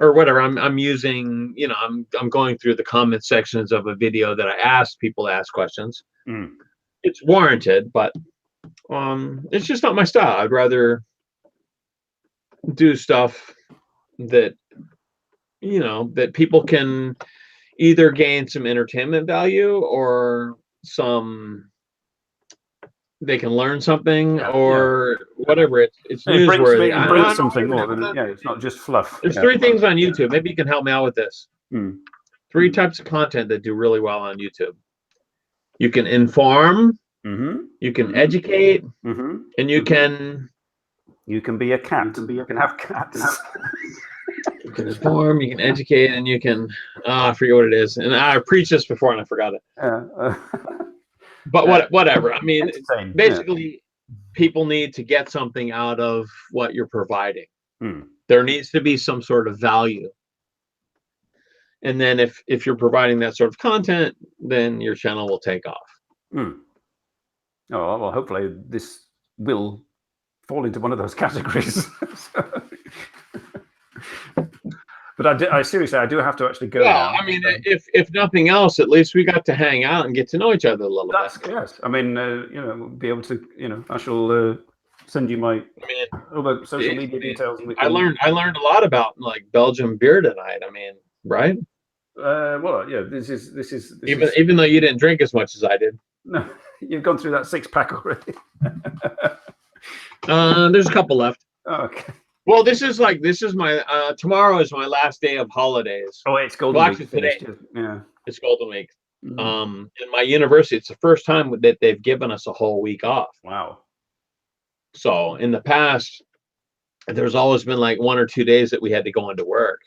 or whatever, I'm using, I'm going through the comment sections of a video that I asked people to ask questions. It's warranted, but it's just not my style. I'd rather do stuff that, that people can either gain some entertainment value or they can learn something or whatever. It's newsworthy. It brings something more than it's not just fluff. There's 3 things on YouTube. Maybe you can help me out with this. 3 types of content that do really well on YouTube. You can inform, you can educate, and you can be a cat. You can have cats. You can inform, you can educate, and you can I forget what it is. And I preached this before and I forgot it. But whatever. I mean, basically, people need to get something out of what you're providing. There needs to be some sort of value. And then if you're providing that sort of content, then your channel will take off. Oh, well, hopefully this will fall into one of those categories. But I seriously, I do have to actually go. Well, I mean, if nothing else, at least we got to hang out and get to know each other a little bit. Yes. I mean, we'll be able to, I shall send you my other social media details. I learned a lot about like Belgium beer tonight. I mean, right? Well, yeah. This is even though you didn't drink as much as I did. No, you've gone through that 6-pack already. There's a couple left. Oh, okay. Well, this is my tomorrow is my last day of holidays. Oh, it's Golden Week. Today, yeah, it's Golden Week. In my university, it's the first time that they've given us a whole week off. Wow. So in the past, there's always been like 1 or 2 days that we had to go into work,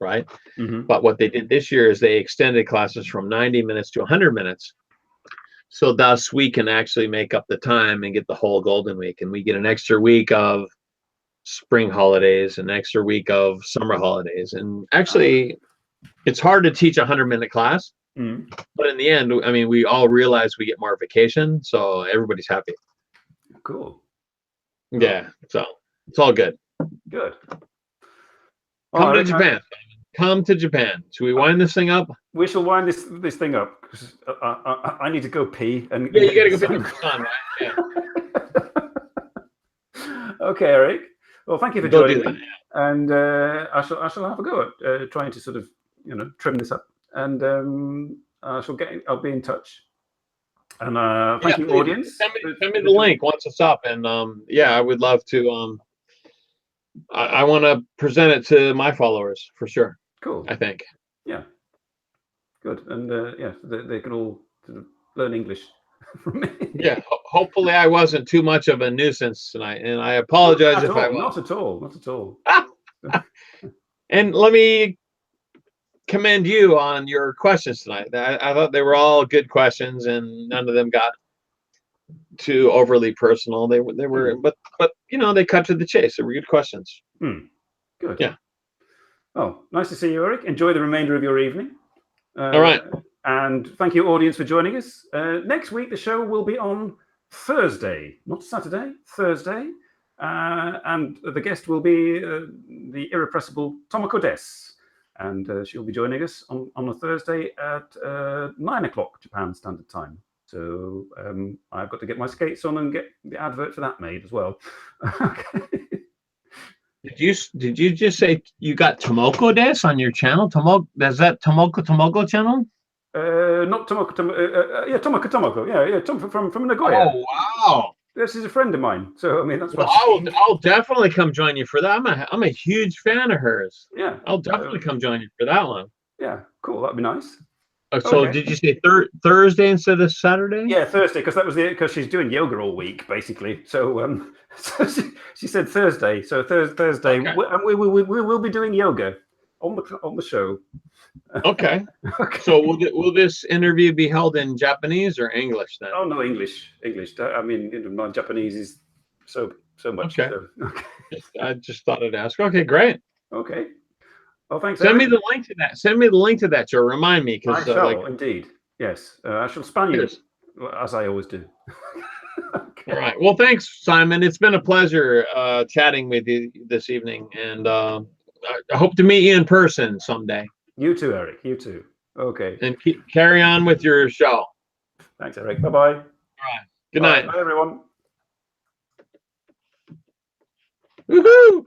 right? But what they did this year is they extended classes from 90 minutes to 100 minutes. So thus we can actually make up the time and get the whole Golden Week, and we get an extra week of spring holidays, an extra week of summer holidays. And actually, it's hard to teach a 100-minute class, but in the end, I mean, we all realize we get more vacation, so everybody's happy. Cool. Yeah, so it's all good. Good. Come to Japan. Come to Japan. Should we wind this thing up? We shall wind this thing up because I need to go pee. And Yeah, you gotta go pee the sun, right? Yeah. Okay, Eric. Well, thank you for joining me, and I shall have a go at trying to sort of trim this up, and I'll be in touch. And thank you, please, audience. Send me the link once it's up, and yeah, I would love to. I want to present it to my followers for sure. Cool. I think. Yeah. Good, and yeah, they can all sort of learn English from me. Yeah. Hopefully, I wasn't too much of a nuisance tonight, and I apologize if I was. Not at all. Not at all. And let me commend you on your questions tonight. I thought they were all good questions, and none of them got too overly personal. They were, but they cut to the chase. They were good questions. Good. Yeah. Oh, nice to see you, Eric. Enjoy the remainder of your evening. All right. And thank you, audience, for joining us. Next week, the show will be on Thursday, not Saturday, Thursday. And the guest will be the irrepressible Tomoko Des. And she'll be joining us on a Thursday at 9 o'clock Japan Standard Time. So I've got to get my skates on and get the advert for that made as well. Okay. Did you just say you got Tomoko Des on your channel? Is that Tomoko channel? Not Tomoko. Yeah, Tomoko. Yeah, from Nagoya. Oh wow! This is a friend of mine, so I mean that's. Well, I'll definitely come join you for that. I'm a huge fan of hers. Yeah, I'll definitely come join you for that one. Yeah, cool. That'd be nice. So okay. Did you say Thursday instead of Saturday? Yeah, Thursday, because she's doing yoga all week basically. So so she said Thursday. So Thursday, okay. we will be doing yoga on the show. Okay. Okay. So will this interview be held in Japanese or English then? Oh no, English. I mean, my Japanese is so much. Okay. So, okay. I just thought I'd ask. Okay, great. Okay. Well, thanks. Send me the link to that. Send me the link to that, Joe. Remind me, because I shall indeed. Yes, I shall spam you as I always do. Okay. All right. Well, thanks, Simon. It's been a pleasure chatting with you this evening, and I hope to meet you in person someday. You too, Eric. You too. Okay. And carry on with your show. Thanks, Eric. Bye-bye. All right. Good night. Bye, everyone. Woohoo!